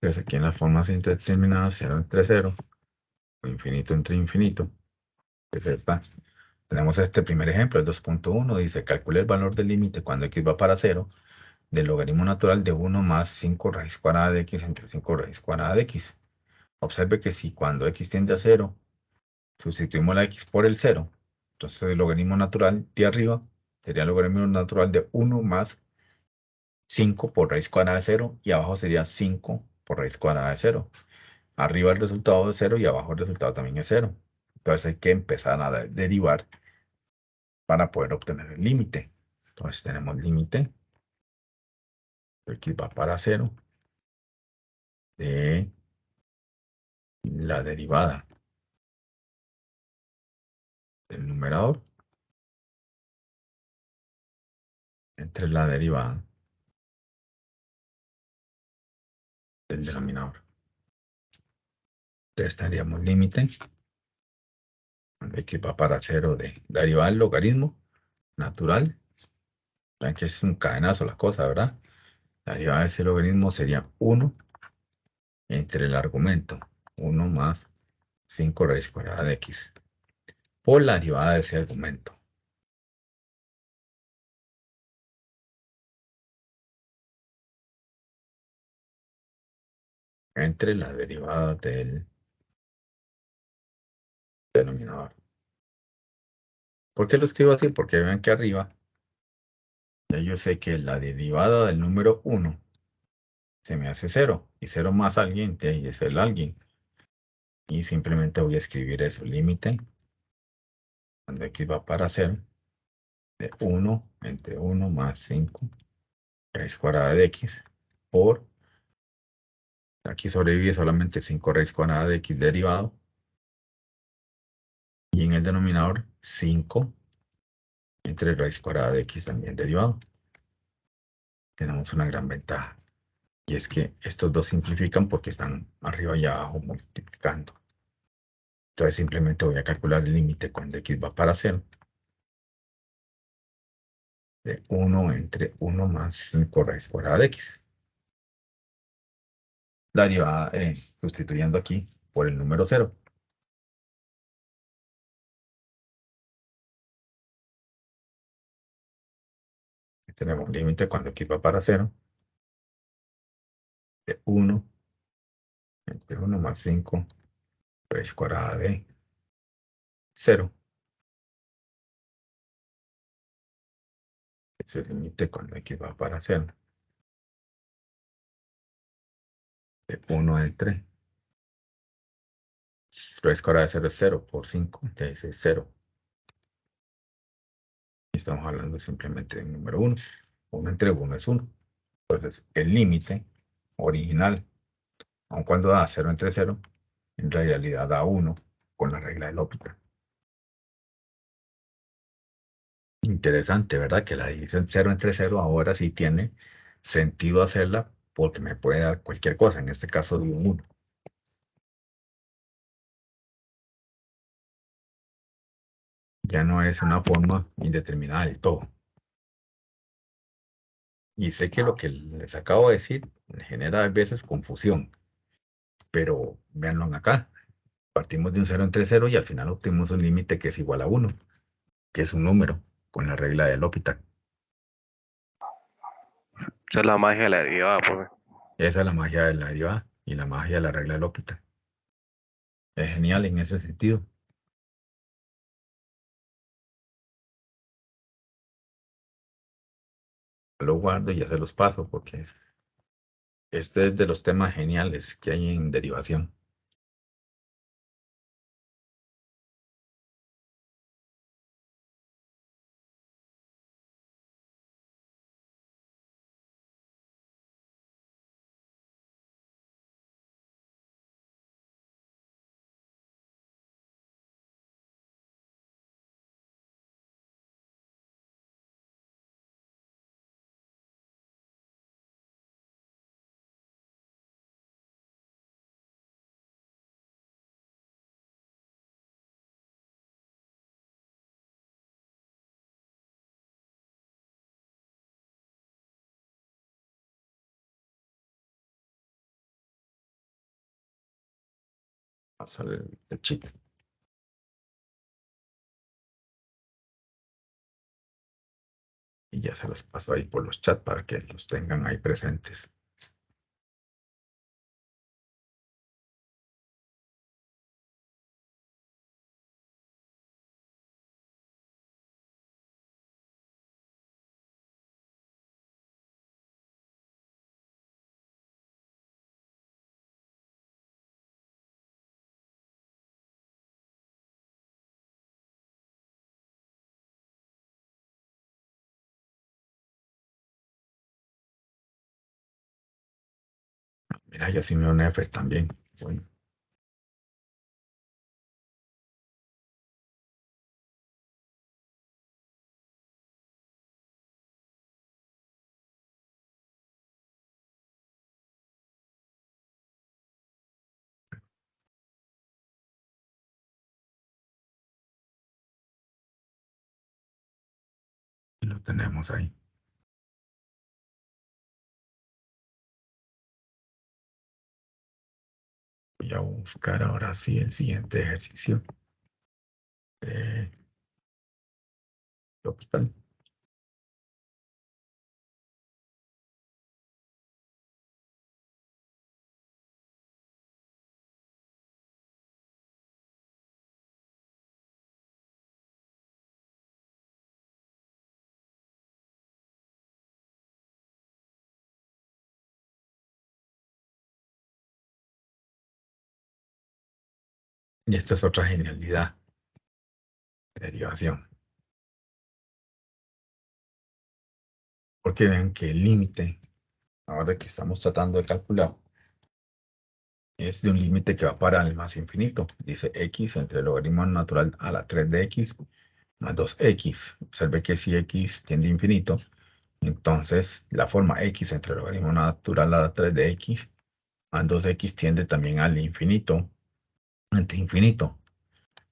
Entonces aquí en las formas indeterminadas 0 entre 0 o infinito entre infinito, pues esta. Tenemos este primer ejemplo, el 2.1, dice, calcule el valor del límite cuando x va para 0 del logaritmo natural de 1 más 5 raíz cuadrada de x entre 5 raíz cuadrada de x. Observe que si cuando x tiende a 0, sustituimos la x por el 0, entonces el logaritmo natural de arriba sería el logaritmo natural de 1 más 5 por raíz cuadrada de 0 y abajo sería 5 por raíz cuadrada de 0. Arriba el resultado es 0 y abajo el resultado también es 0. Entonces hay que empezar a derivar para poder obtener el límite. Entonces tenemos límite, x va para 0 de la derivada del numerador entre la derivada del denominador. Entonces tendríamos límite, x va para 0 de la derivada del logaritmo natural. Vean que es un cadenazo la cosa, ¿verdad? La derivada de ese logaritmo sería 1 entre el argumento, 1 más 5 raíz cuadrada de x por la derivada de ese argumento. Entre la derivada del denominador. ¿Por qué lo escribo así? Porque vean que arriba ya yo sé que la derivada del número 1 se me hace 0. Y 0 más alguien, de ahí es el alguien. Y simplemente voy a escribir eso. Límite, cuando x va para 0, de 1 entre 1 más 5 raíz cuadrada de x por, aquí sobrevive solamente 5 raíz cuadrada de x derivado. Y en el denominador 5 entre raíz cuadrada de x también derivado. Tenemos una gran ventaja. Y es que estos dos simplifican porque están arriba y abajo multiplicando. Entonces simplemente voy a calcular el límite cuando x va para 0. De 1 entre 1 más 5 raíz cuadrada de x. La derivada sustituyendo aquí por el número 0. Tenemos un límite cuando x va para 0. De 1 entre 1 más 5 raíz cuadrada de 0. Ese es el límite cuando x va para 0. De 1 entre raíz cuadrada de 0 es 0 por 5. Entonces es 0. Estamos hablando simplemente del número 1. 1 entre 1 es 1. Entonces, el límite original, aun cuando da 0 entre 0, en realidad da 1 con la regla de L'Hopital. Interesante, ¿verdad? Que la división 0 entre 0 ahora sí tiene sentido hacerla porque me puede dar cualquier cosa. En este caso, dio un 1. Ya no es una forma indeterminada del todo. Y sé que lo que les acabo de decir genera a veces confusión, pero véanlo acá. Partimos de un 0 entre 0 y al final obtenemos un límite que es igual a 1, que es un número con la regla de L'Hopital. Esa es la magia de la derivada, profe. Esa es la magia de la derivada y la magia de la regla de L'Hopital. Es genial en ese sentido. Lo guardo y ya se los paso porque este es de los temas geniales que hay en derivación. Pasar el chip y ya se los paso ahí por los chats para que los tengan ahí presentes. Mira, ya sí me un F también. Bueno, y lo tenemos ahí. Voy a buscar ahora sí el siguiente ejercicio. L'Hopital. Y esta es otra genialidad de derivación. Porque vean que el límite, ahora que estamos tratando de calcular, es de un límite que va para el más infinito. Dice x entre el logaritmo natural a la 3 de x más 2x. Observe que si x tiende a infinito, entonces la forma x entre el logaritmo natural a la 3 de x más 2x tiende también al infinito, entre infinito.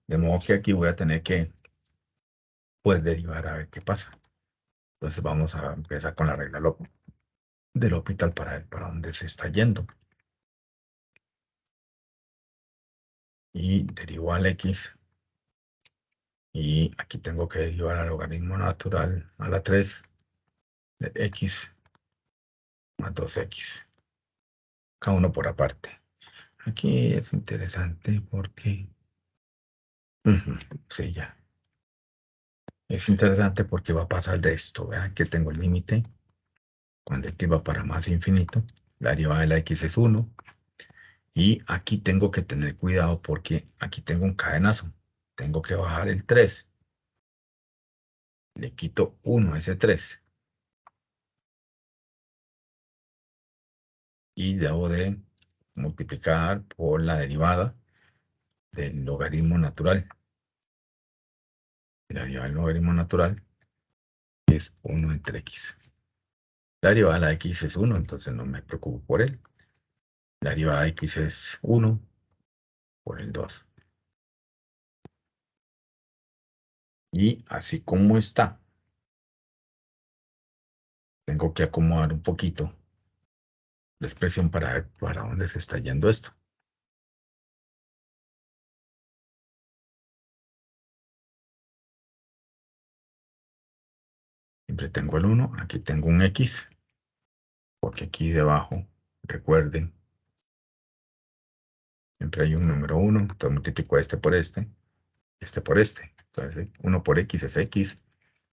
De modo que aquí voy a tener que, pues, derivar a ver qué pasa. Entonces vamos a empezar con la regla del L'Hopital para ver para dónde se está yendo. Y derivo al x. Y aquí tengo que derivar al logaritmo natural a la 3 de x más 2x. Cada uno por aparte. Aquí es interesante porque... sí, ya. Es interesante porque va a pasar de esto. Vean que tengo el límite. Cuando x va para más infinito, la derivada de la x es 1. Y aquí tengo que tener cuidado porque aquí tengo un cadenazo. Tengo que bajar el 3. Le quito 1 a ese 3. Y debo de multiplicar por la derivada del logaritmo natural. La derivada del logaritmo natural es 1 entre x. La derivada de la x es 1, entonces no me preocupo por él. La derivada de x es 1 por el 2. Y así como está, tengo que acomodar un poquito la expresión para ver para dónde se está yendo esto. Siempre tengo el 1, aquí tengo un x, porque aquí debajo, recuerden, siempre hay un número 1, entonces multiplico este por este por este. Entonces 1 por x es x,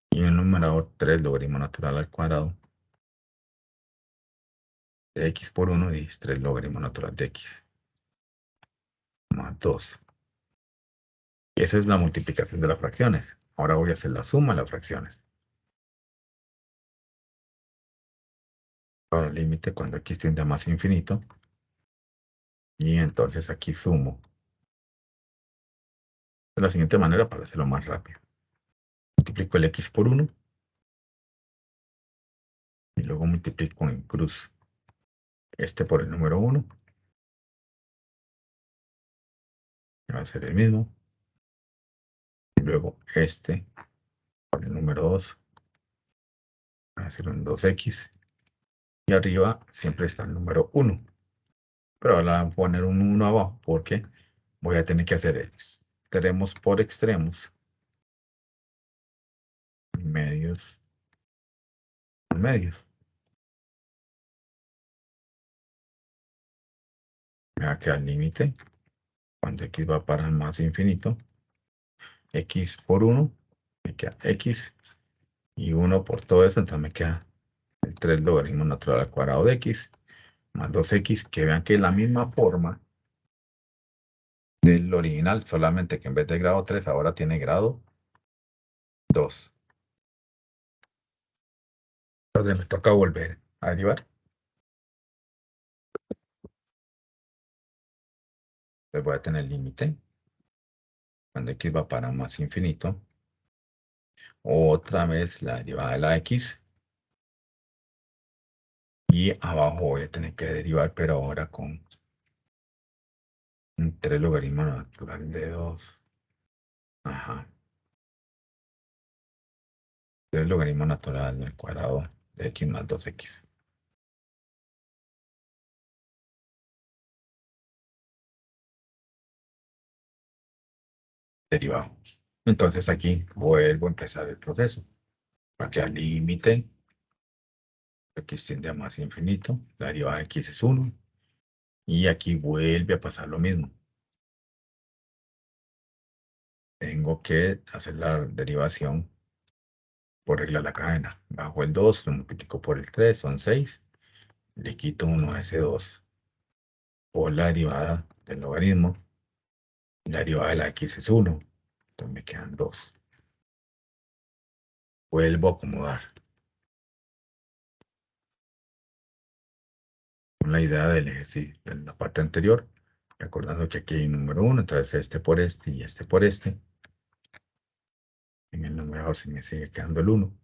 y en el numerador 3 logaritmo natural al cuadrado de x por 1 es 3 logaritmo natural de x más 2. Y esa es la multiplicación de las fracciones. Ahora voy a hacer la suma de las fracciones. Para el límite cuando x tiende a más infinito. Y entonces aquí sumo de la siguiente manera para hacerlo más rápido. Multiplico el x por 1 y luego multiplico en cruz este por el número 1. Va a ser el mismo. Y luego este por el número 2. Va a ser un 2x. Y arriba siempre está el número 1. Pero ahora voy a poner un 1 abajo porque voy a tener que hacer extremos por extremos. Medios por medios. Me va a quedar el límite. Cuando x va para el más infinito. X por 1. Me queda x. Y 1 por todo eso. Entonces me queda el 3 logaritmo natural al cuadrado de x. Más 2x. Que vean que es la misma forma del original. Solamente que en vez de grado 3 ahora tiene grado 2. Entonces me toca volver a derivar. Entonces voy a tener límite. Cuando x va para más infinito. Otra vez la derivada de la x. Y abajo voy a tener que derivar, pero ahora con un 3 logaritmo natural de 2. Ajá. 3 logaritmo natural al cuadrado de x más 2x. derivado. Entonces aquí vuelvo a empezar el proceso. Aquí al límite, x tiende a más infinito, la derivada de x es 1, y aquí vuelve a pasar lo mismo. Tengo que hacer la derivación por regla de la cadena. Bajo el 2, lo multiplico por el 3, son 6, le quito 1 a ese 2 por la derivada del logaritmo, la derivada de la x es 1, entonces me quedan 2. Vuelvo a acomodar. Con la idea del ejercicio, de la parte anterior, recordando que aquí hay un número 1, entonces este por este y este por este. En el numerador se me sigue quedando el 1.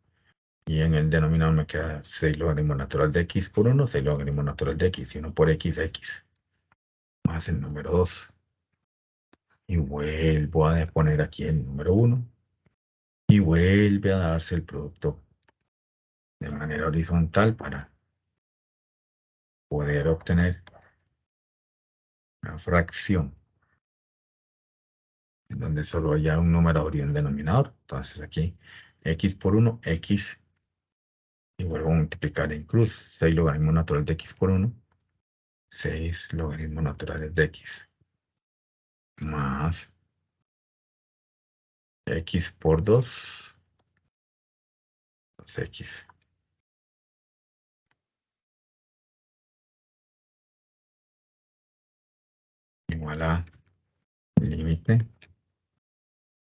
Y en el denominador me queda 6 logaritmo natural de x por 1, 6 logaritmo natural de x, y 1 por x, x. Más el número 2. Y vuelvo a poner aquí el número 1. Y vuelve a darse el producto de manera horizontal para poder obtener una fracción en donde solo haya un numerador y un denominador. Entonces aquí x por 1, x, y vuelvo a multiplicar en cruz 6 logaritmos naturales de x por 1, 6 logaritmos naturales de x, más x por 2, x, igual a límite,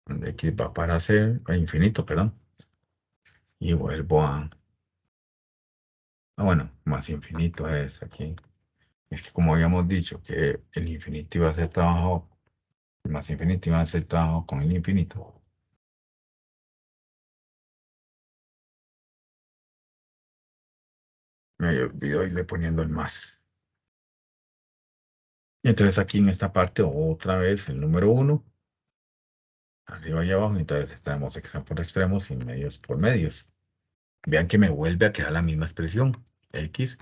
donde x va para ser a infinito, perdón, y vuelvo a, bueno, más infinito es aquí. Es que como habíamos dicho que el infinito iba a ser trabajo, el más infinito iba a ser trabajo con el infinito. Me olvidó irle poniendo el más. Y entonces aquí en esta parte otra vez el número 1, arriba y abajo, entonces tenemos extremos por extremos y medios por medios. Vean que me vuelve a quedar la misma expresión. X,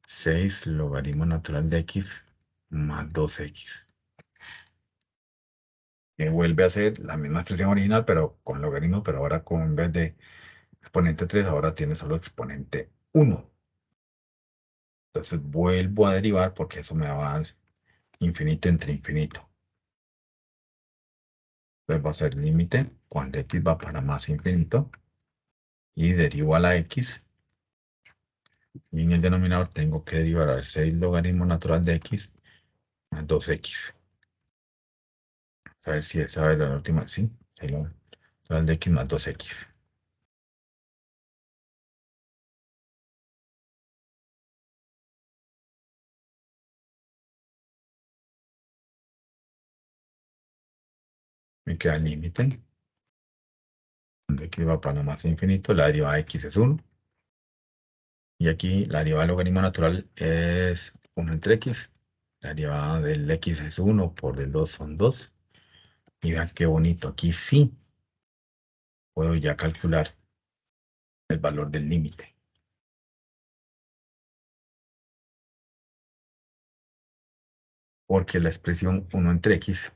6 logaritmo natural de x más 2x. Me vuelve a ser la misma expresión original, pero con logaritmo, pero ahora en vez de exponente 3, ahora tiene solo exponente 1. Entonces vuelvo a derivar porque eso me va a dar infinito entre infinito. Entonces va a ser límite cuando x va para más infinito y derivo a la x. Y en el denominador tengo que derivar al 6 logaritmo natural de x más 2x. A ver si esa es la última. Sí, 6 logaritmo natural de x más 2x. Me queda el límite. Cuando x va para más infinito, la derivada de x es 1. Y aquí la derivada del logaritmo natural es 1 entre x. La derivada del x es 1, por el 2 son 2. Y vean qué bonito. Aquí sí puedo ya calcular el valor del límite. Porque la expresión 1 entre x,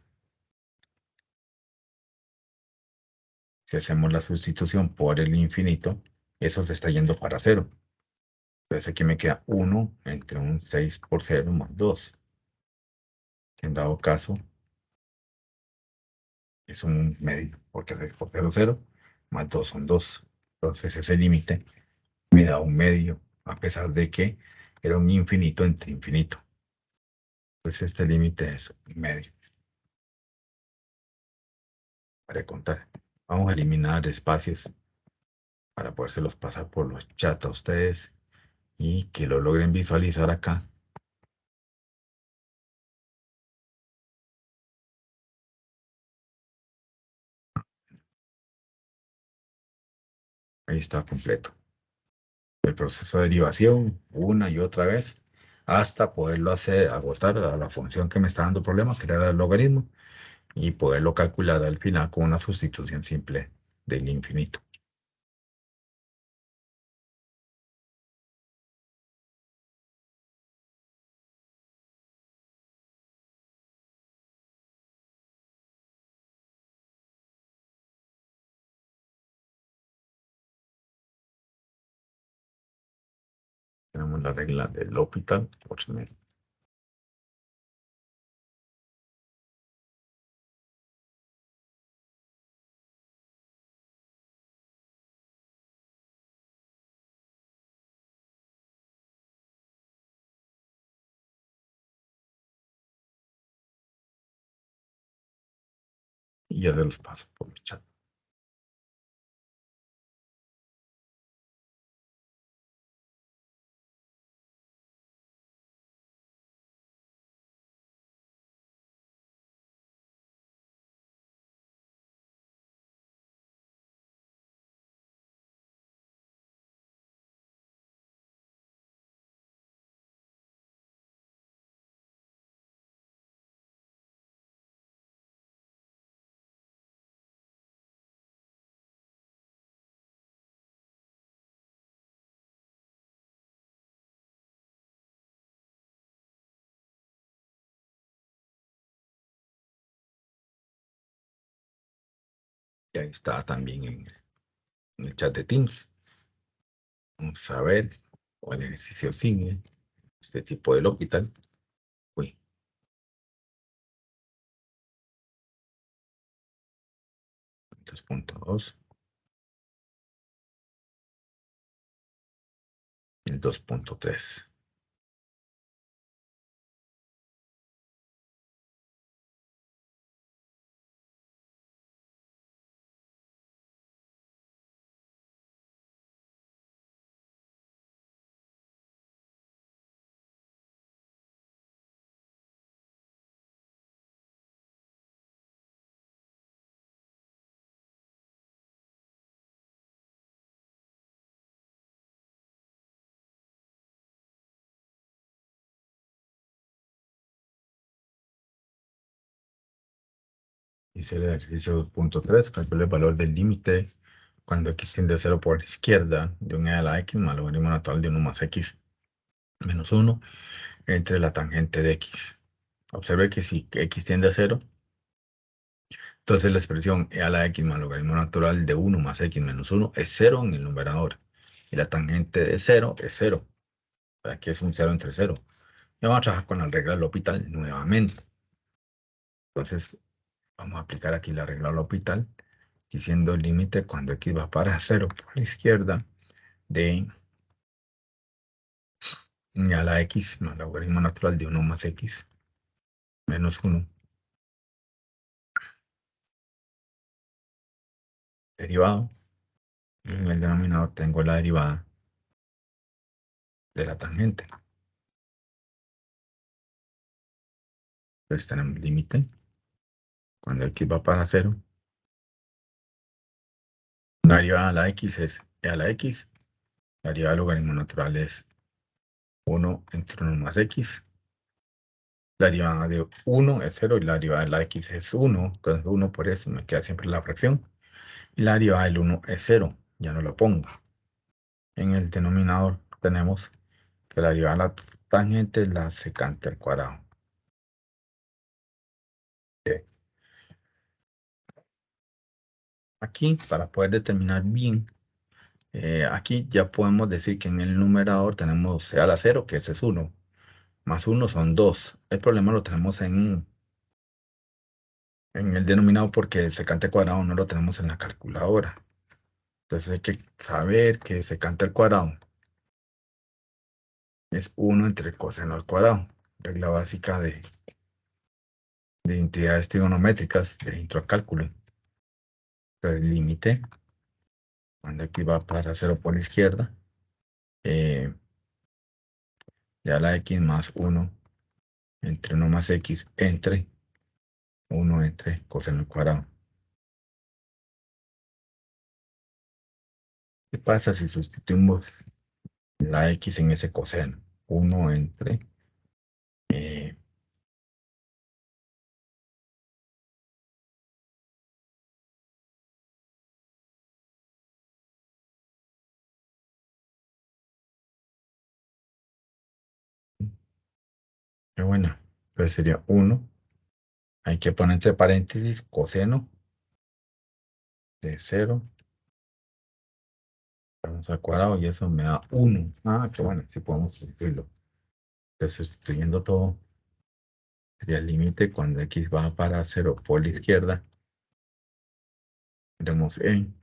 si hacemos la sustitución por el infinito, eso se está yendo para 0. Entonces aquí me queda 1 entre un 6 por 0 más 2. En dado caso, es un medio, porque 6 por 0 es 0, más 2 son 2. Entonces ese límite me da un medio, a pesar de que era un infinito entre infinito. Entonces este límite es un medio. Para contar. Vamos a eliminar espacios para podérselos pasar por los chats a ustedes y que lo logren visualizar acá. Ahí está completo. El proceso de derivación una y otra vez hasta poderlo hacer, agotar a la función que me está dando problemas, que era el logaritmo, y poderlo calcular al final con una sustitución simple del infinito. Tenemos la regla del L'Hopital. Y ya se los paso por el chat. Y ahí está también en el chat de Teams. Vamos a ver cuál ejercicio sigue. Este tipo del L'Hopital. Uy, 2.2. El 2.3. Dice el ejercicio 2.3, calcula el valor del límite cuando x tiende a 0 por la izquierda de un e a la x más logaritmo natural de 1 más x menos 1 entre la tangente de x. Observe que si x tiende a 0, entonces la expresión e a la x más logaritmo natural de 1 más x menos 1 es 0 en el numerador. Y la tangente de 0 es 0. Aquí es un 0 entre 0. Y vamos a trabajar con la regla del L'Hopital nuevamente. Entonces, vamos a aplicar aquí la regla del L'Hopital, diciendo el límite cuando x va para 0 por la izquierda de a la x más logaritmo natural de 1 más x menos 1. Derivado. En el denominador tengo la derivada de la tangente. Entonces tenemos límite cuando x va para 0. La derivada de la x es e a la x. La derivada del logaritmo natural es 1 entre 1 más x. La derivada de 1 es 0 y la derivada de la x es 1. Entonces 1 por eso me queda siempre la fracción. Y la derivada del 1 es 0. Ya no lo pongo. En el denominador tenemos que la derivada de la tangente es la secante al cuadrado. Ok. Aquí, para poder determinar bien, aquí ya podemos decir que en el numerador tenemos e a la 0, que ese es 1, más 1 son 2. El problema lo tenemos en el denominador porque el secante al cuadrado no lo tenemos en la calculadora. Entonces hay que saber que secante al cuadrado es 1 entre coseno al cuadrado. Regla básica de identidades trigonométricas de intro al cálculo. El límite, cuando aquí va para 0 por la izquierda, ya la x más 1 entre 1 más x entre 1 entre coseno al cuadrado. ¿Qué pasa si sustituimos la x en ese coseno? 1 entre pero bueno, entonces sería 1. Hay que poner entre paréntesis coseno de 0 Vamos al cuadrado y eso me da 1. Ah, qué bueno, sí podemos sustituirlo. Entonces, sustituyendo todo, sería el límite cuando x va para 0 por la izquierda. Tenemos en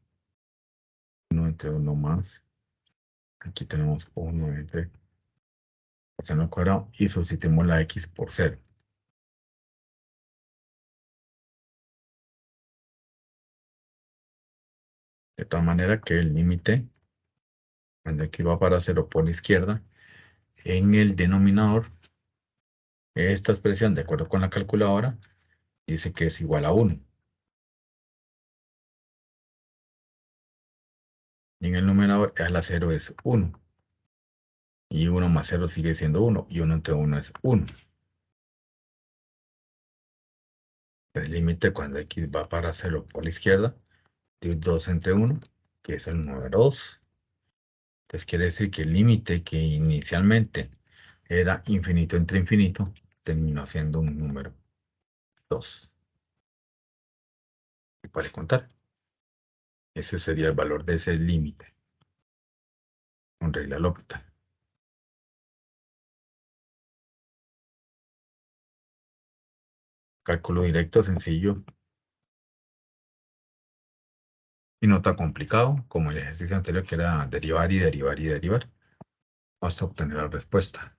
1 entre 1 más. Aquí tenemos 1 entre seno al cuadrado y sustituimos la x por 0. De tal manera que el límite, cuando x va para 0 por la izquierda, en el denominador, esta expresión, de acuerdo con la calculadora, dice que es igual a 1. Y en el numerador, a la 0 es 1. Y 1 más 0 sigue siendo 1. Y 1 entre 1 es 1. El límite cuando x va para 0 por la izquierda, es 2 entre 1, que es el número 2. Entonces quiere decir que el límite que inicialmente era infinito entre infinito, terminó siendo un número 2. Y para contar, ese sería el valor de ese límite con regla L'Hopital. Cálculo directo, sencillo y no tan complicado como el ejercicio anterior, que era derivar y derivar y derivar hasta obtener la respuesta.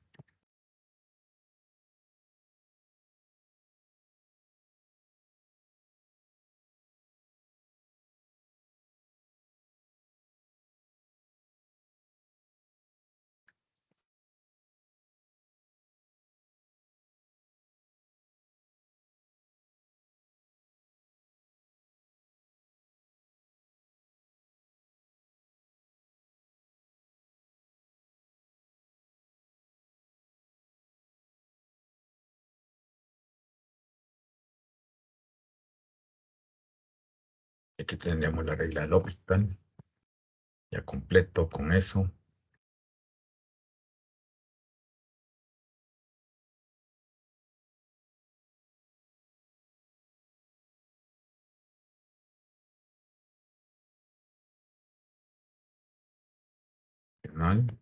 Aquí tendríamos la regla del L'Hopital. Ya completo con eso. Final.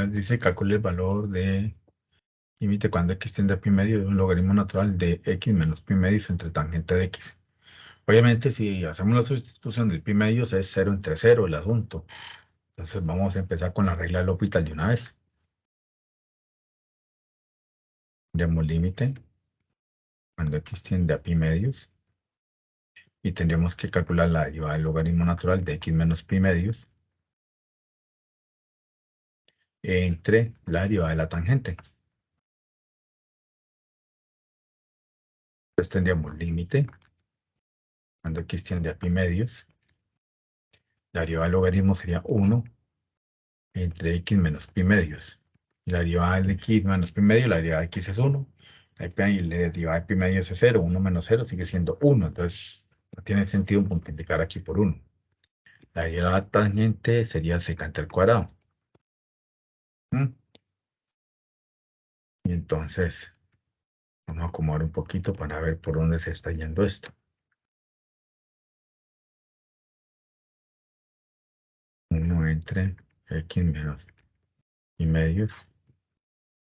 Dice calcule el valor de límite cuando x tiende a pi medio de un logaritmo natural de x menos pi medios entre tangente de x. Obviamente, si hacemos la sustitución del pi medios es 0 entre 0 el asunto. Entonces vamos a empezar con la regla del L'Hopital de una vez. Tendríamos límite cuando x tiende a pi medios y tendríamos que calcular la derivada del logaritmo natural de x menos pi medios entre la derivada de la tangente. Entonces tendríamos límite cuando x tiende a pi medios. La derivada del logaritmo sería 1 entre x menos pi medios. Y la derivada de x menos pi medio, la derivada de x es 1. La derivada de pi medios es 0. 1 menos 0 sigue siendo 1. Entonces no tiene sentido multiplicar aquí por 1. La derivada tangente sería secante al cuadrado. ¿Mm? Y entonces vamos a acomodar un poquito para ver por dónde se está yendo esto. 1 entre x menos pi medios.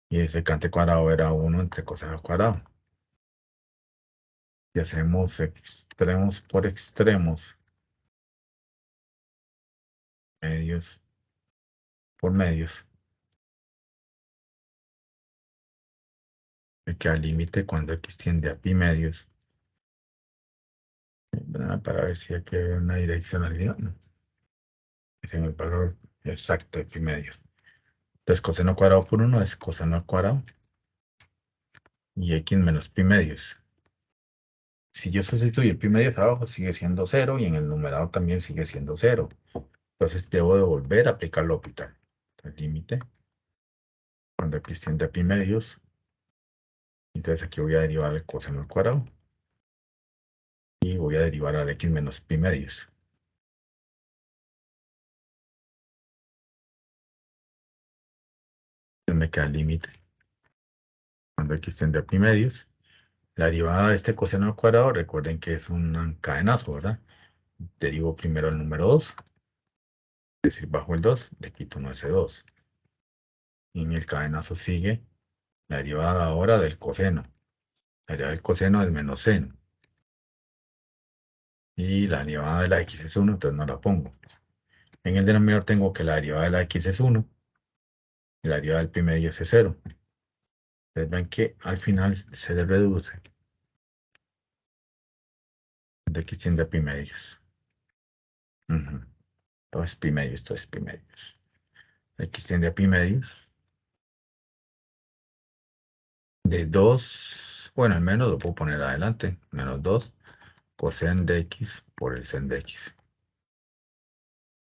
Y el secante cuadrado era 1 entre coseno al cuadrado. Y hacemos extremos por extremos, medios por medios. Me queda límite cuando X tiende a pi medios. Para ver si aquí hay una direccionalidad. No. Es en el valor exacto de pi medios. Entonces, coseno cuadrado por 1 es coseno al cuadrado. Y X menos pi medios. Si yo sustituyo el pi medios abajo, sigue siendo 0 y en el numerador también sigue siendo 0. Entonces, debo de volver a aplicar el L'Hopital. El límite cuando X tiende a pi medios. Entonces, aquí voy a derivar el coseno al cuadrado. Y voy a derivar al X menos pi medios. Entonces, me queda el límite cuando X tiende a pi medios. La derivada de este coseno al cuadrado, recuerden que es un cadenazo, ¿verdad? Derivo primero el número 2, es decir, bajo el 2, le quito un S2. Y en el cadenazo sigue la derivada ahora del coseno. La derivada del coseno es menos seno. Y la derivada de la x es 1, entonces no la pongo. En el denominador tengo que la derivada de la x es 1 y la derivada del pi medio es 0. Ustedes ven que al final se reduce de x tiende a pi medios. Todo es pi medios, todo es pi medios. X tiende a pi medios. De 2, bueno, al menos lo puedo poner adelante, menos 2 coseno de x por el sen de x.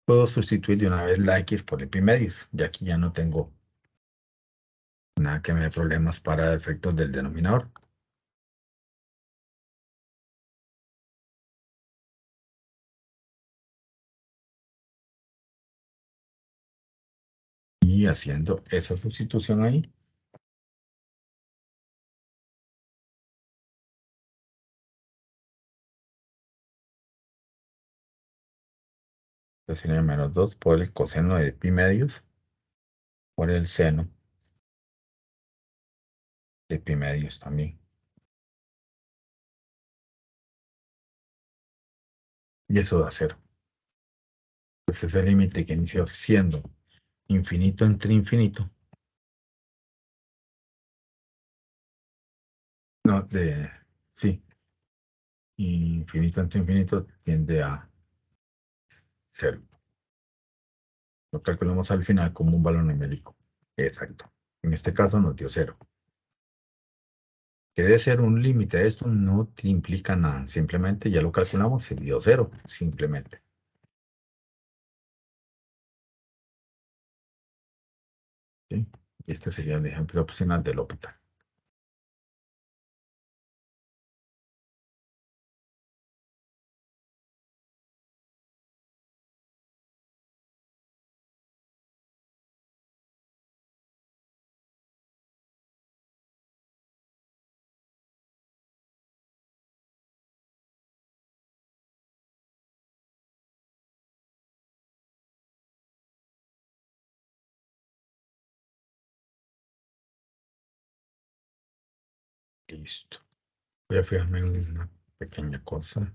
Puedo sustituir de una vez la x por el pi medios, y aquí ya no tengo nada que me dé problemas para efectos del denominador. Y haciendo esa sustitución ahí, pues sería menos 2 por el coseno de pi medios por el seno de pi medios también. Y eso da 0. Entonces el límite que inició siendo infinito entre infinito. No, sí, infinito entre infinito tiende a 0. Lo calculamos al final como un valor numérico. Exacto. En este caso nos dio 0. Que debe ser un límite de esto no te implica nada. Simplemente ya lo calculamos y dio 0. Simplemente. ¿Sí? Este sería el ejemplo opcional del L'Hopital. Listo. Voy a fijarme en una pequeña cosa.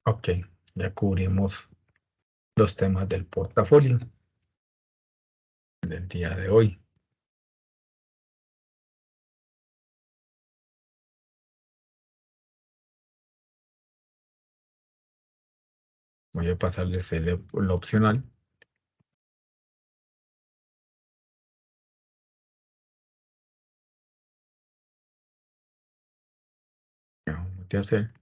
Ok, ya cubrimos los temas del portafolio del día de hoy. Voy a pasarles el opcional. Que vamos a hacer.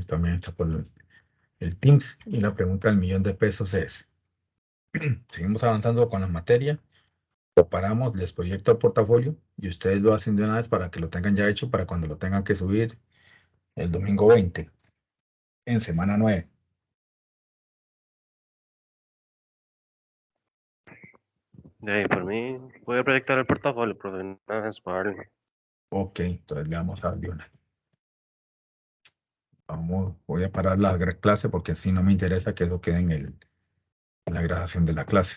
También está por el Teams y la pregunta del millón de pesos es, seguimos avanzando con la materia, lo paramos, les proyecto el portafolio y ustedes lo hacen de una vez para que lo tengan ya hecho para cuando lo tengan que subir el domingo 20 en semana 9. De ahí, por mí, voy a proyectar el portafolio, profe, nada más para darle. Ok, entonces le vamos a dar de una. Voy a parar la clase porque así no me interesa que eso quede en la grabación de la clase.